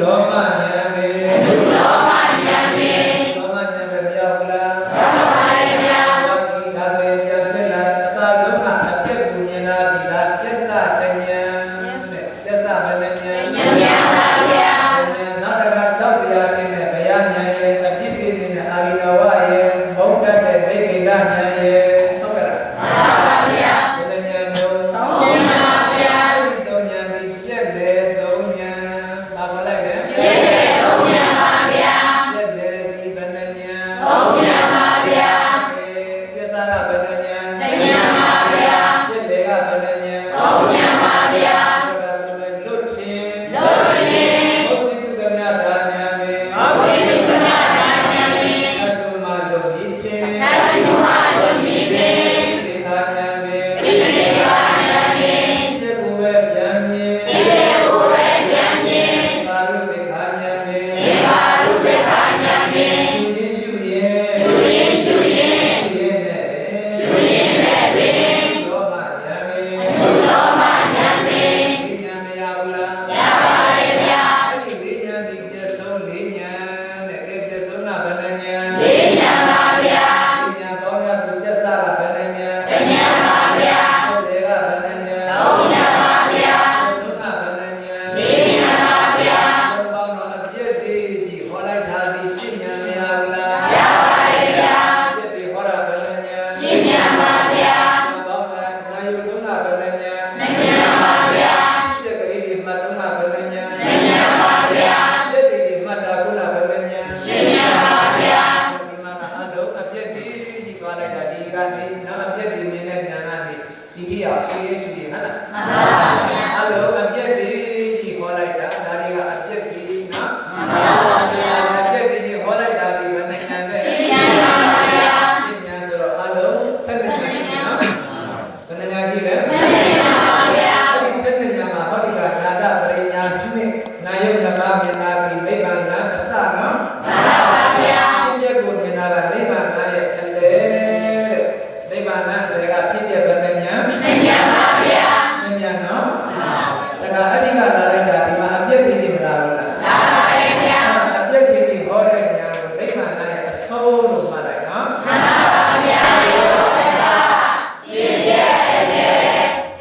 လောမဉာဏ်ပဲလောမဉာဏ်ပဲလောမဉာဏ်ပဲမြောက်လားမှန်ပါဗျာဒီဒါဆိုရင်ပြန်ဆက်လာအစာဆုံးကအပြည့်ကိုမြင်လာဒီလားပြစ္ဆတဉာဏ်တဲ့ပြစ္ဆဘယ်နဲ့ဉာဏ်ဉာဏ်ပါဗျာနောက်တစ်ခါကြောက်စရာတင်တဲ့ဘယဉာဏ်ရဲ့အပြည့်စိတ်နဲ့အာရိနဝရဲ့ဘုဒ္ဓတဲ့ဒိဋ္ဌိဉာဏ်ရဲ့ဟုတ်ကဲ့လားမှန်ပါဗျာဘယ်နဲ့ဉာဏ်တို့သုံးဉာဏ်ပါဗျာသုံးဉာဏ်ဒီပြည့်လေသုံးဉာဏ်ဘာခေါ်လိုက်လဲပြည့်လေသုံးဉာဏ်ပါဗျာပြည့်လေဒီဘယ်နဲ့ဉာဏ်သုံးဉာဏ်ပါဗျာပြစ္ဆာကဘယ်နဲ့ဉာဏ်တစ်ဉာဏ်ပါဗျာပြည့်လေကဘယ်နဲ့ဉာဏ်သုံးဉာဏ်ပါဗျာဒါဆိုရင်လွတ်ခြင်းဘုစိတုကမြတာဉာဏ်ပဲဘုစိတုကမြတာဉာဏ်ပဲအရှုမလွတ်ပြီးခြင်းအရှုမလွတ်ပြီးခြင်းသင်္ခါဉာဏ်ပဲသင်္ခါဉာဏ်ပဲဒီကိုပဲပြန်မြင်ဒီကိုပဲပြန်မြင်ကာရုသင်္ခါဉာဏ်ပဲကာရုသင်္ခါဉာဏ်ပဲရှုရင်နဲ့ပဲလောမဉာဏ်ပဲလောမဉာဏ်ပဲဒီဉာဏ်မရဘူးလားရပါတယ်ဗျာအဲ့ဒီလေးဉာဏ်ဒီပြည့်စုံလေးဉာဏ်တဲ့အဲ့ပြည့်စုံကဘယ်နှဉာဏ်လေးဉာဏ်ပါဗျာဒီဉာဏ်ပေါင်းရသူကျက်စားကဘယ်နှဉာဏ်တစ်ဉာဏ်ပါဗျာဟုတ်တယ်ကဘယ်နှဉာဏ်သုံးဉာဏ်ပါဗျာပြည့်စုံကဘယ်နှဉာဏ်လေးဉာဏ်ပါဗျာဘုံပေါင်းတော့အပြည့်သေးကြီးဟောလိုက်တာဒီရှင်းဉာဏ်မရဘူးလားရပါတယ်ဗျာအပြည့်သေးဟောတာဘယ်နှဉာဏ်ရှင်းဉာဏ်ပါဗျာဘောင်းကနာယုလုံးကဘယ်နှဉာဏ်နှစ်ဉာဏ်ပါဗျာရှိတဲ့ကလေးတွေမှတ်တော့ကဘယ်နှဉာဏ်နှစ်ဉာဏ်ပါဗျာပြည့်သေးကြီးမှတ်တာကုလားဘယ်နှဉာဏ်ရှင်းဉာဏ်ပါဗျာဒီမှာအလုံးအပြည့်သေးကြီးသွားလိုက်တာဒီကနေနောက်အပြည့်သေးနေတဲ့ဉာဏ်ကနေဒီထိအောင်ရှင်းရရှင်းရဟလားမှန်ပါဗျာအလုံးအပြည့်သေးကြီးဟောလိုက်တာဒါတွေကအပြည့်သေးနော်မှန်ပါဗျာအပြည့်သေးကြီးဟောလိုက်တာဒီဘယ်နှဉာဏ်ပဲရှင်းဉာဏ်ပါဗျာရှင်းဉာဏ်ဆိုတော့အလုံး12ဉာဏ်ရှိနော်ဘယ်နှဉာဏ်ရှိလဲ12ဉာဏ်ပါဗျာဒီ12ဉာဏ်မှာဟောဒီကနာတပရိညာဖြင့်နာယုဓမ္မမြင်နာပြီးနိဗ္ဗာန်အစနော်မှန်ပါဗျာဖြစ်ပြကိုမြင်တာကနိဗ္ဗာန်ရဲ့အလေနိဗ္ဗာန်ရဲ့ကဖြစ်ပြဘယ်နှဉာဏ်ဉာဏ်ပါဗျာဉာဏ်နော်ဒါကအဓိကလာလိုက်တာဒီမှာအပြည့်ဖြစ်မလားလို့လားလာပါတယ်ဗျာအပြည့်ဖြစ်ဟောတဲ့ဉာဏ်ကိုနိဗ္ဗာန်ရဲ့အဆုံးလို့မှတ်လိုက်နော်မှန်ပါဗျာအစဖြစ်ပြအလေ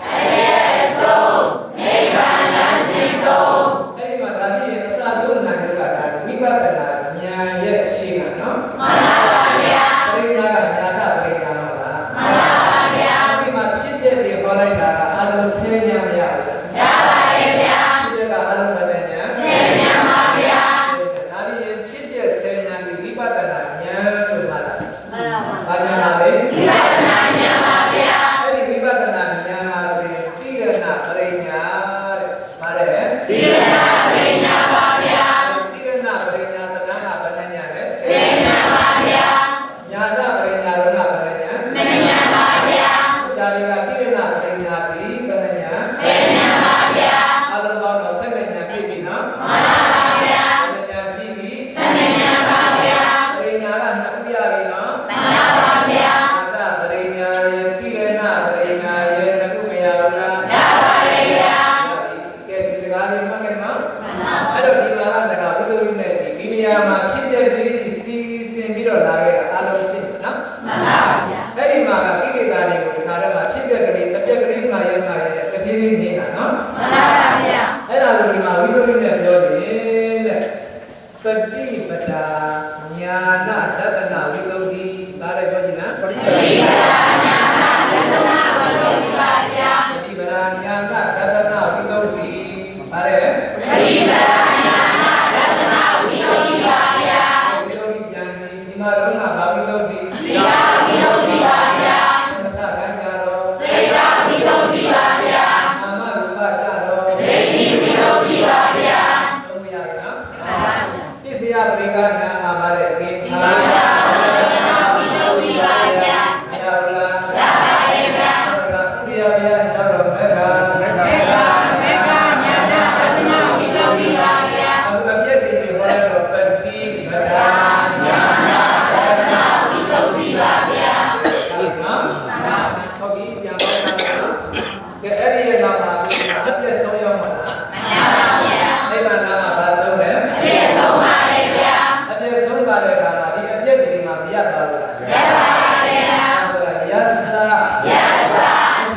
အလေအဆုံးနိဗ္ဗာန်လမ်းစဉ်သုံးအဲ့ဒီမှာဒါပြည့်အစဆုံးနိုင်လို့ကဒါဝိပဿနာဉာဏ်ရဲ့အခြေခံနော်မှန်ပါဗျာပရိညာကညာတပရိညာတော့လားမှန်ပါဗျာဒီမှာဖြစ်ပြတွေဟောလိုက်တာကအလုံးဆယ်ဉာဏ်မရဘူးရပါတယ်ဗျာဖြစ်ပြကအလုံးဘယ်နဲ့ဉာဏ်ဆယ်ဉာဏ်ပါဗျာဒါပြည့်ဖြစ်ပြဆယ်ဉာဏ်ဒီဝိပဿနာဉာဏ်လို့မှတ်တာမှန်ပါဗျာဘာဉာဏ်ပါလဲဝိပဿနာဉာဏ်ပါဗျာအဲ့ဒီဝိပဿနာဉာဏ်မှာဆိုရင်တိရဏပရိညာတဲ့ပါတယ်တိရဏပရိညာပါဗျာတိရဏပရိညာစကား နေရာမှာဖြစ်တဲ့ပြည်ကြီးစီစဉ်ပြီးတော့လာခဲ့တာအားလုံးရှင်းနော်မှန်ပါဗျာအဲ့ဒီမှာကိလေသာတွေကိုဒီခါတော့မှဖြစ်တဲ့ကလေးအပြက်ကလေးမှာရဲတဖြည်းဖြည်းနေတာနော်မှန်ပါဗျာအဲ့ဒါဆိုဒီမှာဝိသုဒ္ဓိနဲ့ပြောတယ်တဲ့ပฏิပဒါညာနာတတနာဝိသုဒ္ဓိဒါလည်းပြောကြည့်နော်ပฏิပဒါညာနာတတနာဝိသုဒ္ဓိပါဗျာပฏิပဒါညာနာတတနာဝိသုဒ္ဓိဒါလည်းပฏิပဒါညာနာတတနာဝိသုဒ္ဓိပါဗျာဝိသုဒ္ဓိဉာဏ်ဒီမှာတော့ငါဘာဝိသုဒ္ဓိသီလဝိသုဒ္ဓိပါဗျာသမထကံကြတော့စေတဝိသုဒ္ဓိပါဗျာနာမရူပကြတော့ဒိဋ္ဌိဝိသုဒ္ဓိပါဗျာသုံးရပြီနော်မှန်ပါဗျာပစ္စယပရိက္ခဉာဏ်မှာပါတဲ့ကိဋ္ဌာဝိသုဒ္ဓိပါဗျာရပါလားရပါတယ်ဗျာဟုတ်ကဲ့ဥရိယဗျာနောက်တော့မေဃဉာဏ်တတနာဝိသုဒ္ဓိပါဗျာအပြည့်တည်းဟောရတော့ပฏิပဒါညာနာတတနာဝိသုဒ္ဓိပါဗျာဟုတ်နော်ဟုတ်ပြီပြန်ပါတော့ကဲအဲ့ဒီရဲ့နာမှာအပြည့်ဆုံးရောက်မှာလားမှန်ပါဗျာအဲ့ဒါနာမှာဘာဆုံးလဲအပြည့်ဆုံးပါလေဗျာအပြည့်ဆုံးတာတဲ့ခါမှာဒီအပြည့်တွေမှာမရသွားဘူးလားရပါပါဗျာဆိုတာယသယ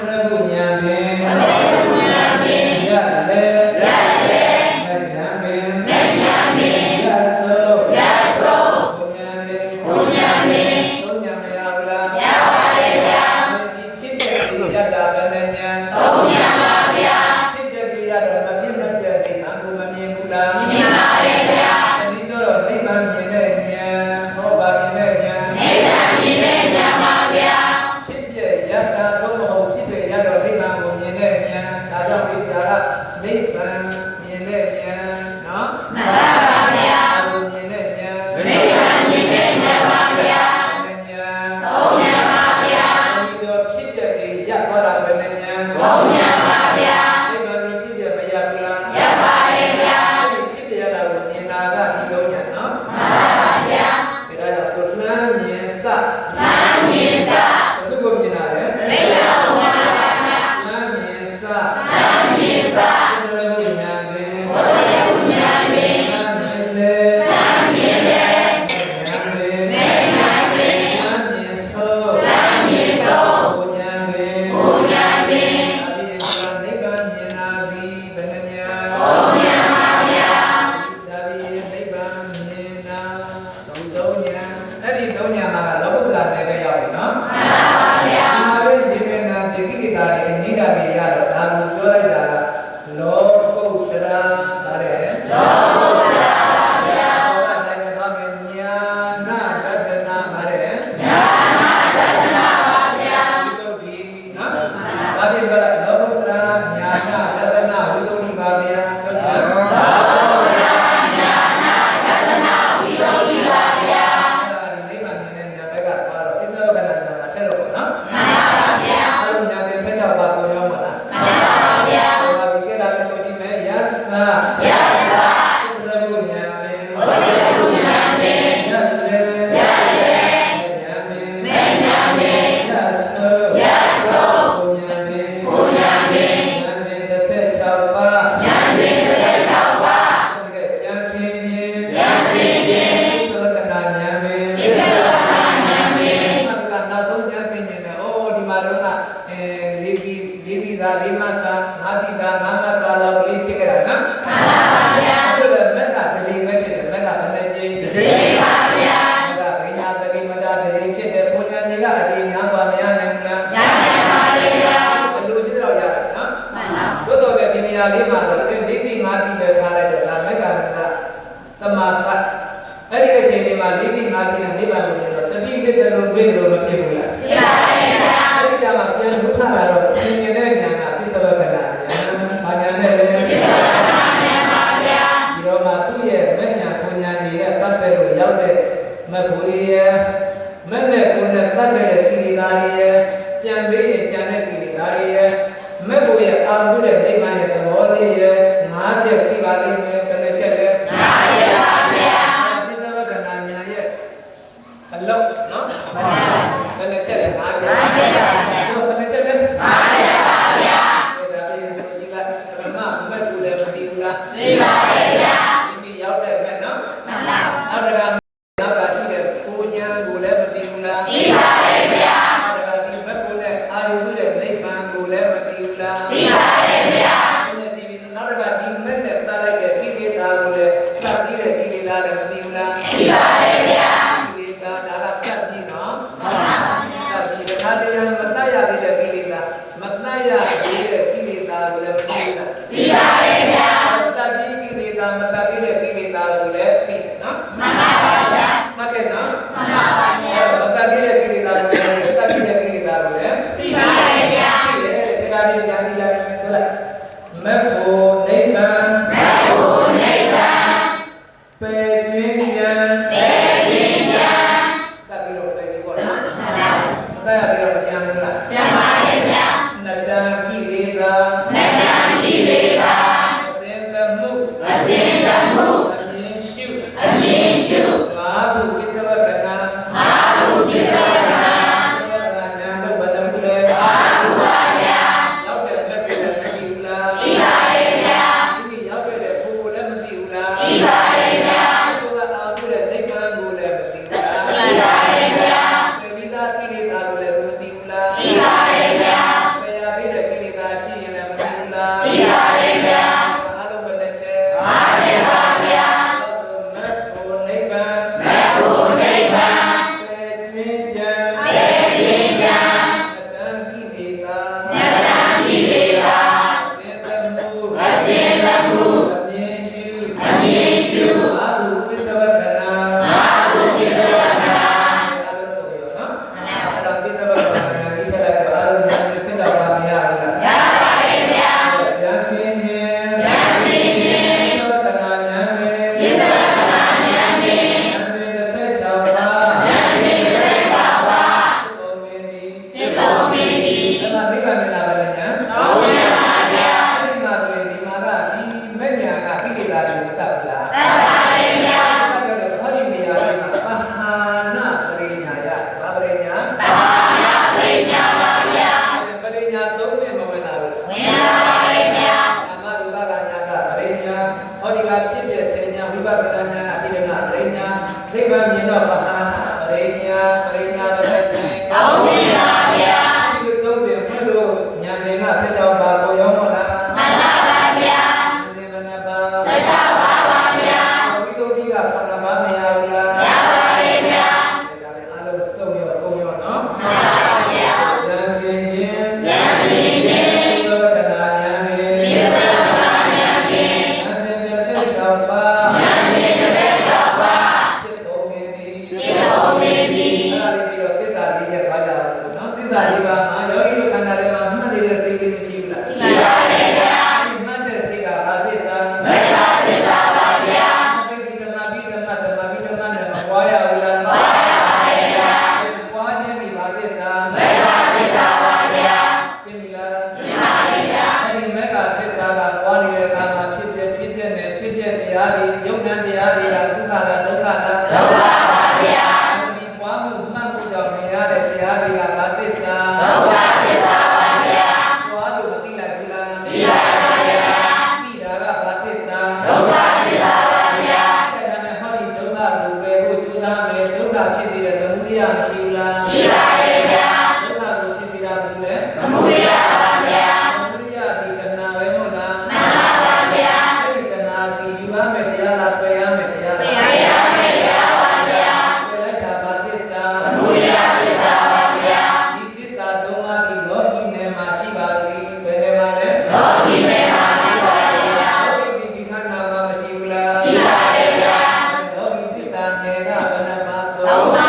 သဘုရားဉာဏ်ပင်ဘုရားဉာဏ်ပင်ရတယ်ရတယ်ဉာဏ်ပင်ဉာဏ်ပင်ယသောဘုရားဉာဏ်ပင်ဘုရားဉာဏ်ပင်သုံးဉာဏ်မရဘူးလားရပါပါဗျာဒီဖြစ်တဲ့ဒီယတ္တာဘယ်နဲ့ဉာဏ်သုံးဉာဏ်ပါဗျာဖြစ်တဲ့ဒီရတော့မဖြစ်မပြတ်ဒီမှာကိုမမြင်ဘူးလားမြင်ပါတယ်ဗျာဒီတော့နိဗ္ဗာန်မြင်တဲ့ဉာဏ်ဟောပါမြင်တဲ့ဉာဏ်နိဗ္ဗာန်မြင်တဲ့ဉာဏ်ပါဗျာဖြစ်ပြယတ္တာသုံးမဟုတ်ဖြစ်ပြရတော့နိဗ္ဗာန်ကိုမြင်တဲ့ဉာဏ်ဒါကြောင့်ဒီဆရာကနိဗ္ဗာန်မြင်တဲ့ဉာဏ်နော်မှန်ပါဗျာကိုမြင်တဲ့ဉာဏ်နိဗ္ဗာန်မြင်တဲ့ဉာဏ်ပါဗျာဉာဏ်သုံးဉာဏ်ပါဗျာဒီတော့ဖြစ်ပြတွေရသွားတာပဲဉာဏ်သုံးဉာဏ်ပါဗျာနိဗ္ဗာန်ဖြစ်ပြမရဘူးလားရပါတယ်ဗျာအဲ့ဒီဖြစ်ပြရတာကိုမြင်တာကဒီသုံးဉာဏ်နော်မှန်ပါဗျာဒါကြောင့်ဆိုလှမ်းမြင်စလှမ်းမြင်စဘယ်သူကိုမြင်တာလဲနိဗ္ဗာန်ကိုမြင်တာပါဗျာလှမ်းမြင်စလှမ်းမြင်စဘုရားဉာဏ်ပင်ဘုရားဉာဏ်ပင်လှမ်းမြင်လေလှမ်းမြင်လေဉာဏ်ပင်ဉာဏ်ပင်လှမ်းမြင်ဆိုလှမ်းမြင်ဆိုဘုရားဉာဏ်ပင်ဘုရားဉာဏ်ပင်အဘိဓမ္မာနိဗ္ဗာန်မြင်လာပြီဘယ်နှညာဘုရားပါဗျာသာဘိနိဗ္ဗာန်မြင်လာသုံးညာအဲ့ဒီသုံးညာမှာလောကုတ္တရာနယ်ပဲရောက်ပြီနော်မှန်ပါဗျာဒီမှာပဲဒီမေနာစေကိလေသာတွေအငြိမ့်တာတွေရတော့ဒါကိုပြောလိုက်တာကလောကုတ္တရာပါတယ်လောကုတ္တရာပါဗျာဟောတာတိုင်းမှာသွားမယ်ညာနာတတနာပါတယ်ညာနာတတနာပါဗျာဝိသုဒ္ဓိနော်ဒါပြင်ပြောလိုက်လောကုတ္တရာညာနာတတနာဝိသုဒ္ဓိပါဗျာပြောကြည့်လောကုတ္တရာညာနာတတနာဝိသုဒ္ဓိပါဗျာအဲ့ဒါဒီနိဗ္ဗာန်မြင်တဲ့ညာဘက်ကသွားတော့ဣစ္ဆဝကနာညာမှာထည့်တော့ပေါ့နော်မှန်ပါဗျာအဲ့လိုညာစဉ်16ပါးကိုရောက်မှာလားမှန်ပါဗျာဟောဒီကဲဒါပဲဆိုကြည့်မယ်ယသယသဘုရားဉာဏ်ပင်ဘုရားဉာဏ်ပင်ယလေယလေဉာဏ်ပင်ဉာဏ်ပင်ယသောယသောဘုရားဉာဏ်ပင်ဘုရားဉာဏ်ပင်ဉာဏ်စဉ်16ပါးဉာဏ်စဉ်16ပါးဒီကဲဉာဏ်စဉ်ခြင်းဉာဏ်စဉ်ခြင်းဣစ္ဆဝကနာဉာဏ်ပင်ဣစ္ဆဝကနာဉာဏ်ပင်နောက်ဆုံးဉာဏ်စဉ်ခြင်းနဲ့အိုးဒီမှာတော့လေးသီသာလေးမဆာငါးသီသာငါးမဆာလောက်လေးဖြစ်ကြတာနော်မှန်ပါဗျာအဲ့ဒါမက်ကတစ်ချိန်ပဲဖြစ်တယ်မက်ကဘယ်နှချိန်တစ်ချိန်ပါဗျာမက်ကဘိညာတကိမတာတစ်ချိန်ဖြစ်တယ်ဘုညာတွေကအချိန်များစွာမရနိုင်ဘူးလားရနိုင်ပါလေဗျာဘယ်လိုရှိတော့ရတာနော်မှန်ပါတို့တော့ဒီနေရာလေးမှာတော့လေးသီငါးသီပဲထားလိုက်တယ်ဒါမက်ကသမာပတ်အဲ့ဒီအချိန်လေးမှာလေးသီငါးသီနဲ့နိဗ္ဗာန်ကိုမြင်တော့တတိပိတ္တလို့တွေ့တယ်လို့မဖြစ်ဘူးလားဖြစ်ပါတယ်ဗျာအဲ့ဒီကြမှာပြန်ထုတ်ထားတာတော့ဆင်ញင်တဲ့ဉာဏ်ကပစ္စဝကနာဉာဏ်ဘာဉာဏ်နဲ့လဲပစ္စဝကနာဉာဏ်ပါဗျာဒီတော့မှသူ့ရဲ့မဲ့ဉာဏ်ပညာတွေနဲ့ပတ်သက်လို့ရောက်တဲ့မတ်ဘူရီရဲ့မဲ့နဲ့ကိုယ်နဲ့တတ်ခဲ့တဲ့ကိလေသာတွေရဲ့ကြံသေးရင်ကြံတဲ့ကိလေသာတွေရဲ့မက်ဘူရဲ့အာရုံတဲ့နိဗ္ဗာန်ရဲ့သဘောလေးရဲ့၅ချက်ပြပါလိမ့်မယ်ဘယ်နှချက်လဲ၅ချက်ပါဗျာပစ္စဝကနာဉာဏ်ရဲ့အလုံးနော်ဘယ်နှချက်လဲ၅ချက်ပါဗျာဘယ်နှချက်လဲ၅ချက်ပါဗျာဒါလေးဆိုကြည့်လိုက်ပရမမက်ဘူလည်းမသိဘူးလားသိပါရဲ့ဗျာဒီရောက်တဲ့မဲ့နော်မှန်ပါ လားသိပါတယ်ဗျာကိလေသာဒါကဖြတ်ပြီးနော်မှန်ပါဗျာဖြတ်ပြီးဒါတရားမတတ်ရသေးတဲ့ကိလေသာမတတ်ရသေးတဲ့ကိလေသာကိုလည်းမသိဘူးလားသိပါတယ်ဗျာတတ်ပြီးကိလေသာမတတ်သေးတဲ့ကိလေသာကိုလည်းသိတယ်နော်မှန်ပါဗျာမှတ်ခဲ့နော်မှန်ပါဗျာမတတ်သေးတဲ့ကိလေသာကိုလည်းတတ်ပြီးတဲ့ကိလေသာကိုလည်းသိပါတယ်ဗျာသိတယ်တရားတွေပြန်ကြည့်လိုက်ဆိုလိုက်မက်ဖို့နိဗ္ဗာန်ပေတွင်ပြန်တတ်ပြီးတော့ပဲဒီပေါ့နော်တတ်ရပြီးတော့ကြံလို့လားကြံပါရဲ့ဗျာနတံကိလေသာအစင်တမှုအမြင်ရှုဘာဟုပစ္စဝကနာညာဘဝတံပုလေဘာဟုပါဗျာရောက်တဲ့ဘက်ကိုလည်းမသိဘူးလားသိပါတယ်ဗျာဒီရောက်တဲ့ဘုကိုလည်းမသိဘူးလားသိပါတယ်ဗျာဘုရားအောင်တဲ့နိဗ္ဗာန်ကိုလည်းမသိဘူးလားသိပါတယ်ဗျာပိဋကကိလေသာကိုလည်းမသိဘူးလားသိပါတယ်ဗျာပယ်ရပြီးတဲ့ကိလေသာရှိရင်လည်းမသိဘူးလားသိပါတယ်ဗျာအားလုံးပဲတစ်ချက်ပါဗျာဆိုမက်ဖို့နိဗ္ဗာန်ပေတွင်ကြံနတံကိလေသာအစင်တမှုအမြင်ရှုဘာဟုပစ္စဝကနာအားလုံးဆိုရနော်အဲ့တော့ပစ္စဝကနာဒီကလည်းအားလုံးစဉ်းစားပါမရဘူးလားရပါတယ်ဗျာဉာဏ်စင်ခြင်းပစ္စဝကနာဉာဏ်ပဲဉာဏ်စဉ်16ပါးဉာဏ်16ပါးပုံမင်းဒီအဲ့ဒါမိဘမနာပါနဲ့ညာဟုတ်ပါဗျာအဲ့ဒီမှာဆိုရင်ဒီမှာကဒီမဲ့ညာကကိလေသာတွေကိုသတ်ပလားသတ်ပါတယ်ဗျာအဲ့ဒါတော့ဟောဒီနေရာလေးမှာပဟာနာပရိညာယဘာပရိညာပါဗျာပရိညာ30မဝင်လာဘူးဝင်လာပါတယ်ဗျာဓမ္မရူပကညာကပရိညာဟောဒီကဖြစ်ပြစေညာဝိပဿနာညာအပိဓမ္မပရိညာသိဗ္ဗံမြင်တော့ပဟာပရိညာပဲဆိုင်30ပါဗျာဒီ30ဘုလို့ညာစဉ်က16ပါကိုရောမလားမှန်ပါဗျာဒီမနပါ16ပါပါဗျာဝိသုဒ္ဓိက9ပါမရဘူးလားရပါတယ်ဗျာဒါလည်းအားလုံးစုံရောပုံရောနော်မှန်ပါဗျာဉာဏ်စင်ခြင်းသောကနာဉာဏ်ပဲဉာဏ်စင်16ပါဖြစ်တော်မူသည်အဲ့ဒါလေးပြီးတော့သစ္စာလေးချက်သွားကြပါစို့နော်သစ္စာလေးပါမှာယောဂီတို့ခန္ဓာထဲမှာမှတ်နေတဲ့စိတ်လေးမရှိဘူးလားရှိပါတယ်ဗျာဒီမှတ်တဲ့စိတ်ကဘာသစ္စာမေတ္တာသစ္စာပါဗျာစိတ်ဒီဓမ္မပြီးဓမ္မနဲ့မပွားရဘူးလားပွားရပါတယ်ဗျာပွားခြင်းဒီဘာသစ္စာမေတ္တာသစ္စာပါဗျာရှင်းပြီလားရှင်းပါတယ်ဗျာအဲဒီမေတ္တာသစ္စာကပွားနေတဲ့အခါမှာဖြစ်တဲ့တရားတွေယုံနာတရားတွေကဒုက္ခလားဒုက္ခလားဒုက္ခပါဗျာဒီပွားမှုမှတ်မှုကြောင့်မြင်ရတဲ့တရားတွေကဘာသစ္စာဒုက္ခသစ္စာပါဗျာပွားလို့မသိလိုက်ဘူးလားသိပါပါဗျာသိတာကဘာသစ္စာဒုက္ခသစ္စာပါဗျာအဲ့ဒါနဲ့ဟောဒီဒုက္ခကိုပဲဖို့ကြိုးစားမယ်ဒုက္ခဖြစ်စေတဲ့သမုဒယမရှိဘူးလားရှိပါတယ်ဗျာဒုက္ခကိုဖြစ်စေတာမရှိလဲသမုဒယပါဗျာသမုဒယဒီတဏှာပဲမဟုတ်လားမှန်ပါဗျာအဲ့ဒီတဏှာဒီယူရမယ်တရားလားပယ်ရမယ်တရားလားပယ်ရမယ်တရားပါဗျာပယ်လိုက်တာဘာသစ္စာသမုဒယသစ္စာပါဗျာဒီသစ္စာသုံးပါးဒီလောကီနယ်မှာရှိပါသည်ဘယ်နယ်မှာလဲလောကီနယ်မှာရှိပါဗျာလောကီဒီခန္ဓာမှာမရှိဘူးလားရှိပါတယ်ဗျာလောကီသစ္စာနယ်ကဘယ်နှပါဆိုသုံးပါ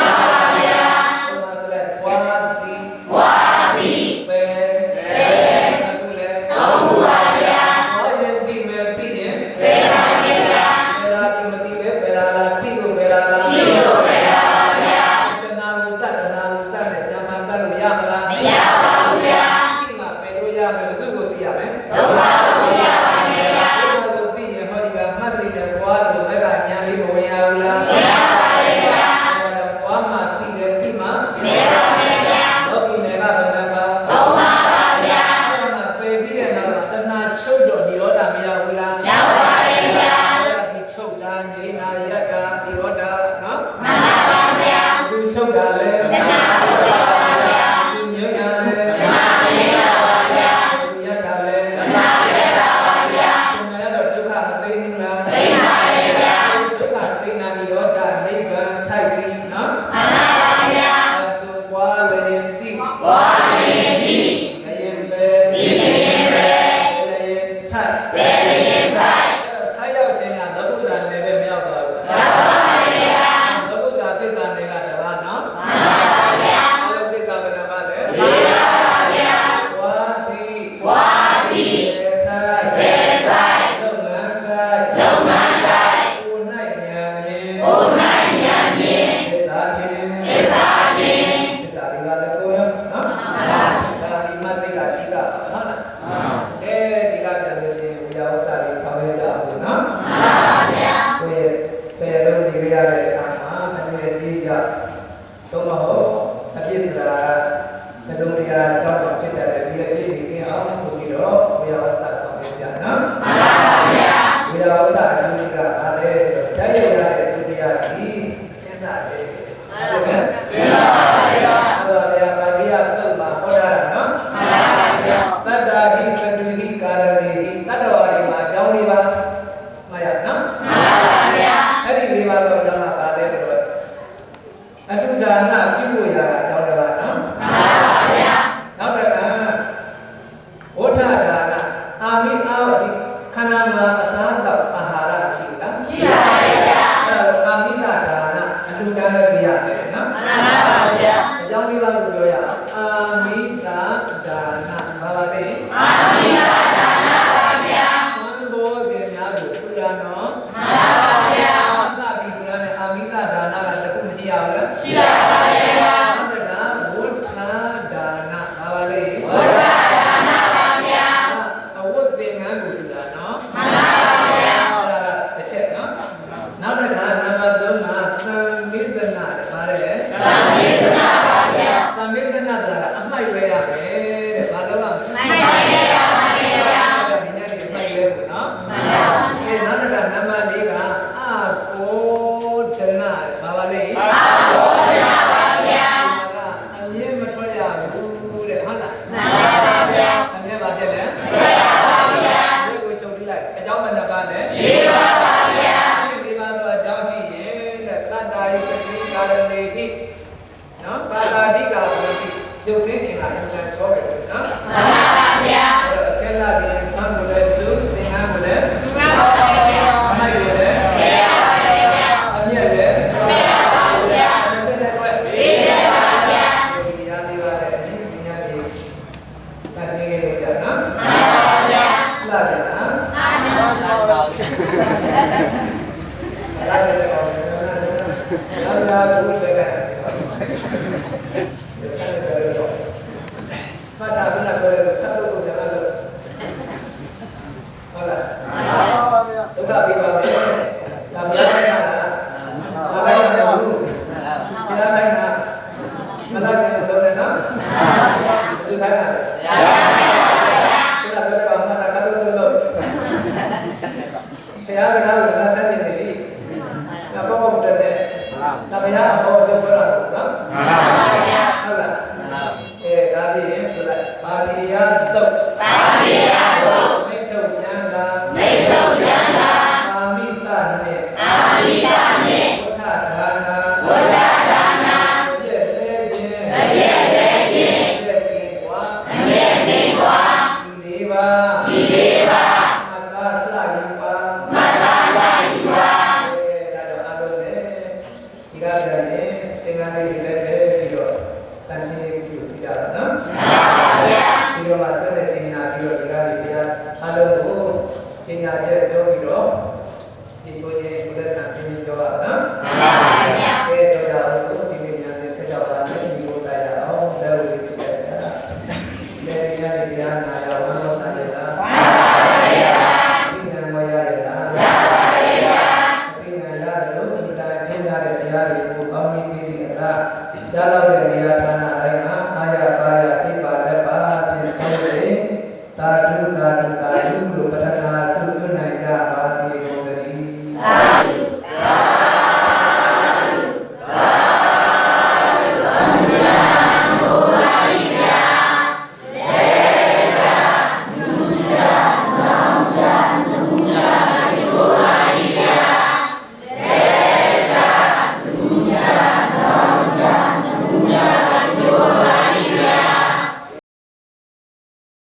ဗျာသုံးပါဆိုလဲဘွားသည်ပယ်အခုလဲသုံးပါဗျာဟောရင်ဒီမဲ့သိရင်ပယ်ပါဗျာပယ်လာဒီမသိပဲပယ်လာလားသိလို့ပယ်လာလားသိလို့ပယ်လာပါဗျာတဏှာကိုတတ်နဲ့ဇာမန်တတ်လို့ရမလားမရပါဘူးဗျာဒီမှာပယ်လို့ရမယ်စုကိုသိရမယ်ဒုက္ခကိုရပါမယ်ဗျာဒုက္ခကိုသိရင်ဟောဒီကမှတ်စိတ်နဲ့ဘွားလို့ဘက်ကဉာဏ်လေးမဝင်ရဘူးလားမရပါဘူးဗျာဘွားမှသိတယ်သိမှမရပါဘူးဗျာလောကီနယ်ကဘယ်နှပါသုံးပါဗျာအဲ့ဒါပယ်ပြီးတဲ့နောက်တဏှာချုပ်တော့និရောဓမရဘူးလားမရပါဘူးဗျာအဲ့ဒါဒီချုပ်တာငြိမ်းတာယတ္တာនិရောဓနော် နိဗ္ဗာန်ဆိုင်ပြီးနော်မှန်ပါဗျာဆိုဝါလေတိဝါလေတိခရင်ပဲဒီခရင်ပဲလေဆိုင်ပဲလေဆိုင်အဲ့တော့ဆိုင်ရောက်ခြင်းကလောကုတ္တရာနယ်ပဲမရောက်ပါဘူးမှန်ပါဗျာလောကုတ္တရာသစ္စာနယ်ကတပါးနော်မှန်ပါဗျာလောကုတ္တရာသစ္စာကတပါးလေမှန်ပါဗျာဝါတိဝါတိပဲဆိုင်ပဲဆိုင်လုံငန်းကိုင်းလုံငန်းကိုင်းကို၌ဉာဏ်မြင်ကို၌ဉာဏ်မြင်သစ္စာခြင်းသစ္စာခြင်းသစ္စာဒီကလည်းကိုရောနော်ဒါဒီမသိကအဓိကဟုတ်လားအဲဒီကပြန်လို့ရှိရင်ဝိယဝဆလေးဆောင်ရွက်ကြအောင်ဆိုနော်မှန်ပါဗျာကိုရဲ့ဆရာတော်ဒီရတဲ့အခါမှာအနည်းကြီးကြတော့မဟုတ်အပြည့်စရာကသုံးတရားအကြောင်းဖြစ်တဲ့ဒီအပြည့်ကြီးကအောင်ဆိုပြီးတော့ဝိယဝဆဆောင်ရွက်ကြနော်မှန်ပါဗျာဝိယဝဆအကျိုးကအားလည်းတိုက်ရိုက်ရတဲ့ဒုတိယကြီးစဉ်းစားတယ်ဟုတ်ကဲ့စဉ်းစားပါဗျာဟုတ်ပါဗျာဗာရိယတုတ်မှာဟောတာနော်မှန်ပါဗျာတတ္တာဟိသတုဟိကာရဏေဟိတတ္တဝါတွေမှာအကြောင်း၄ပါးမှတ်ရနော်မှန်ပါဗျာအဲ့ဒီ၄ပါးတော့အကြောင်းကပါလဲဆိုတော့အတုဒါနပြုလို့ရတာအကြောင်းတစ်ပါးနော်မှန်ပါဗျာနောက်တစ်ခါဝဋ္ဌဒါနအာမိအာဝတိခန္ဓာမှာအစားတော့အာဟာရရှိလားရှိပါရဲ့ဗျာအဲ့တော့အာမိတဒါနအတုဒါနပြရမယ်နော်မှန်ပါဗျာအကြောင်း၄ပါးကိုပြောရအောင်အာမိတဒါနဘာပါလဲအာမိတဒါနပါဗျာသံဘောဇင်များကိုပူဇော်နော်မှန်ပါဗျာစပြီးပူဇော်တဲ့အာမိတဒါနကတခုမရှိရဘူးလားရှိပါပါရဲ့ဗျာနောက်တစ်ခါဝဋ္ဌဒါနဘာပါလဲဝဋ္ဌဒါနပါဗျာအဝတ်သင်္ကန်းကိုပူဇော်နော်မှန်ပါဗျာဟောတာတစ်ချက်နော်နောက်တစ်ခါနံပါတ်3ကသံမေဇနာဘာလဲသံမေဇနာပါဗျာသံမေဇနာကအမှိုက်ပဲရမယ်တဲ့ဘာလို့လဲမှိုက်ပဲရပါဗျာဒီညနေမှိုက်လဲဘူးနော်မှန်ပါဗျာနောက်တစ်ခါနံပါတ်4ကအာကိုဒနာဘာပါလဲအာကိုဒနာပါဗျာအမြင်မထွက်ရဘူးတဲ့ဟုတ်လားမှန်ပါဗျာအမြင်ပါချက်လဲထွက်ရပါဗျာဒီကိုချုပ်ပြီးလိုက်အကြောင်းမနှစ်ပါးနဲ့၄ပါးပါဗျာဒီပါတော့အကြောင်းရှိရင်တဲ့တတ္တာယိသတိကာရဏေဟိနော်ပါဠိကာဆိုပြီးရုပ်စင်းအင်္ဂါအမှန်ချောပဲဆိုနော်မှန်ပါဗျာအဲ့တော့အစင်းလာတဲ့ဆွမ်းကိုလည်းသူသင်္ဟန်းကိုလည်းမှန်ပါဗျာအမိုက်ကိုလည်းမှန်ပါဗျာအမြတ်လည်းမှန်ပါဗျာအစင်းလည်းပဲမှန်ပါဗျာဒီရားလေးပါတဲ့ဒီညနေသတ်ရှင်းခဲ့ကြနော်မှန်ပါဗျာလာတယ်နော်မှန်ပါဗျာလာတယ်ကောလာတာဘုရားကဘာသာပြန်ပြောလို့ဆက်လို့တော့ကြလားဟုတ်လားမှန်ပါဗျာဒုက္ခပြေပါမယ်ဒါများပါလားဒါပဲမဟုတ်ဘူးဘုရားခိုင်းတာမလားကျင်တော့လည်းနော်ဘုရားခိုင်းတာဘုရားပြောတာမှတာကတော့လို့ဘုရားကလည်းလက်ဆက်နေပြီဒါပေါ့ပေါ့တဲ့ဒါဘုရားဟောတော့ပြောတာနော်မှန်ပါဗျာဟုတ်လားဒါဒီရင်ဆိုလိုက်ပါဠိယတုတ်ပါဠိယတုတ်မိတ်ထုတ်ကျမ်းသာမိတ်ထုတ်ကျမ်းသာအာမိတနဲ့အာမိတနဲ့ဝဋ္ဌဒါနဝဋ္ဌဒါနပြည့်လဲခြင်းပြည့်လဲခြင်းပြည့်ကင်းကွာပြည့်ကင်းကွာဒီလေးပါဒီလေးပါမတ္တလှယူပါမတ္တလှယူပါဒါတော့အလုံးနဲ့ဒီကတည်းကသင်္ကန်းလေးတွေလည်းပြီးတော့တန်ရှင်းရေးပြုပြရတာနော်မှန်ပါဗျာဒီတော့မှဆက်လက်တင်ညာပြီးတော့ဒီကနေ့တရားအလုံးကိုကျင်ညာချက်ပြောပြီးတော့ဒီဆိုရင်ဘုရားတန်ရှင်းပြောရအောင်နော်မှန်ပါဗျာအဲတော့ရအောင်ဒီနေ့ညာစဉ်ဆက်ကြောက်တာနဲ့ဒီလိုတရားအောင်လက်ဝဲချစ်လိုက်တာလက်ရတဲ့တရားနာရအောင်လို့ဆက်ရတာမှန်ပါဗျာဒီဉာဏ်မရရတာမှန်ပါဗျာဒီဉာဏ်ရတယ်လို့ဒီတိုင်းထင်ရတဲ့တရားတွေကိုကောင်းကြီးပြီးတဲ့လားကြားလောက်တဲ့နေရာဌာနတိုင်းမှာအာရပါရစိတ်ပါလက်ပါဖြင့်ဆုံးတယ်သာဓုသာဓု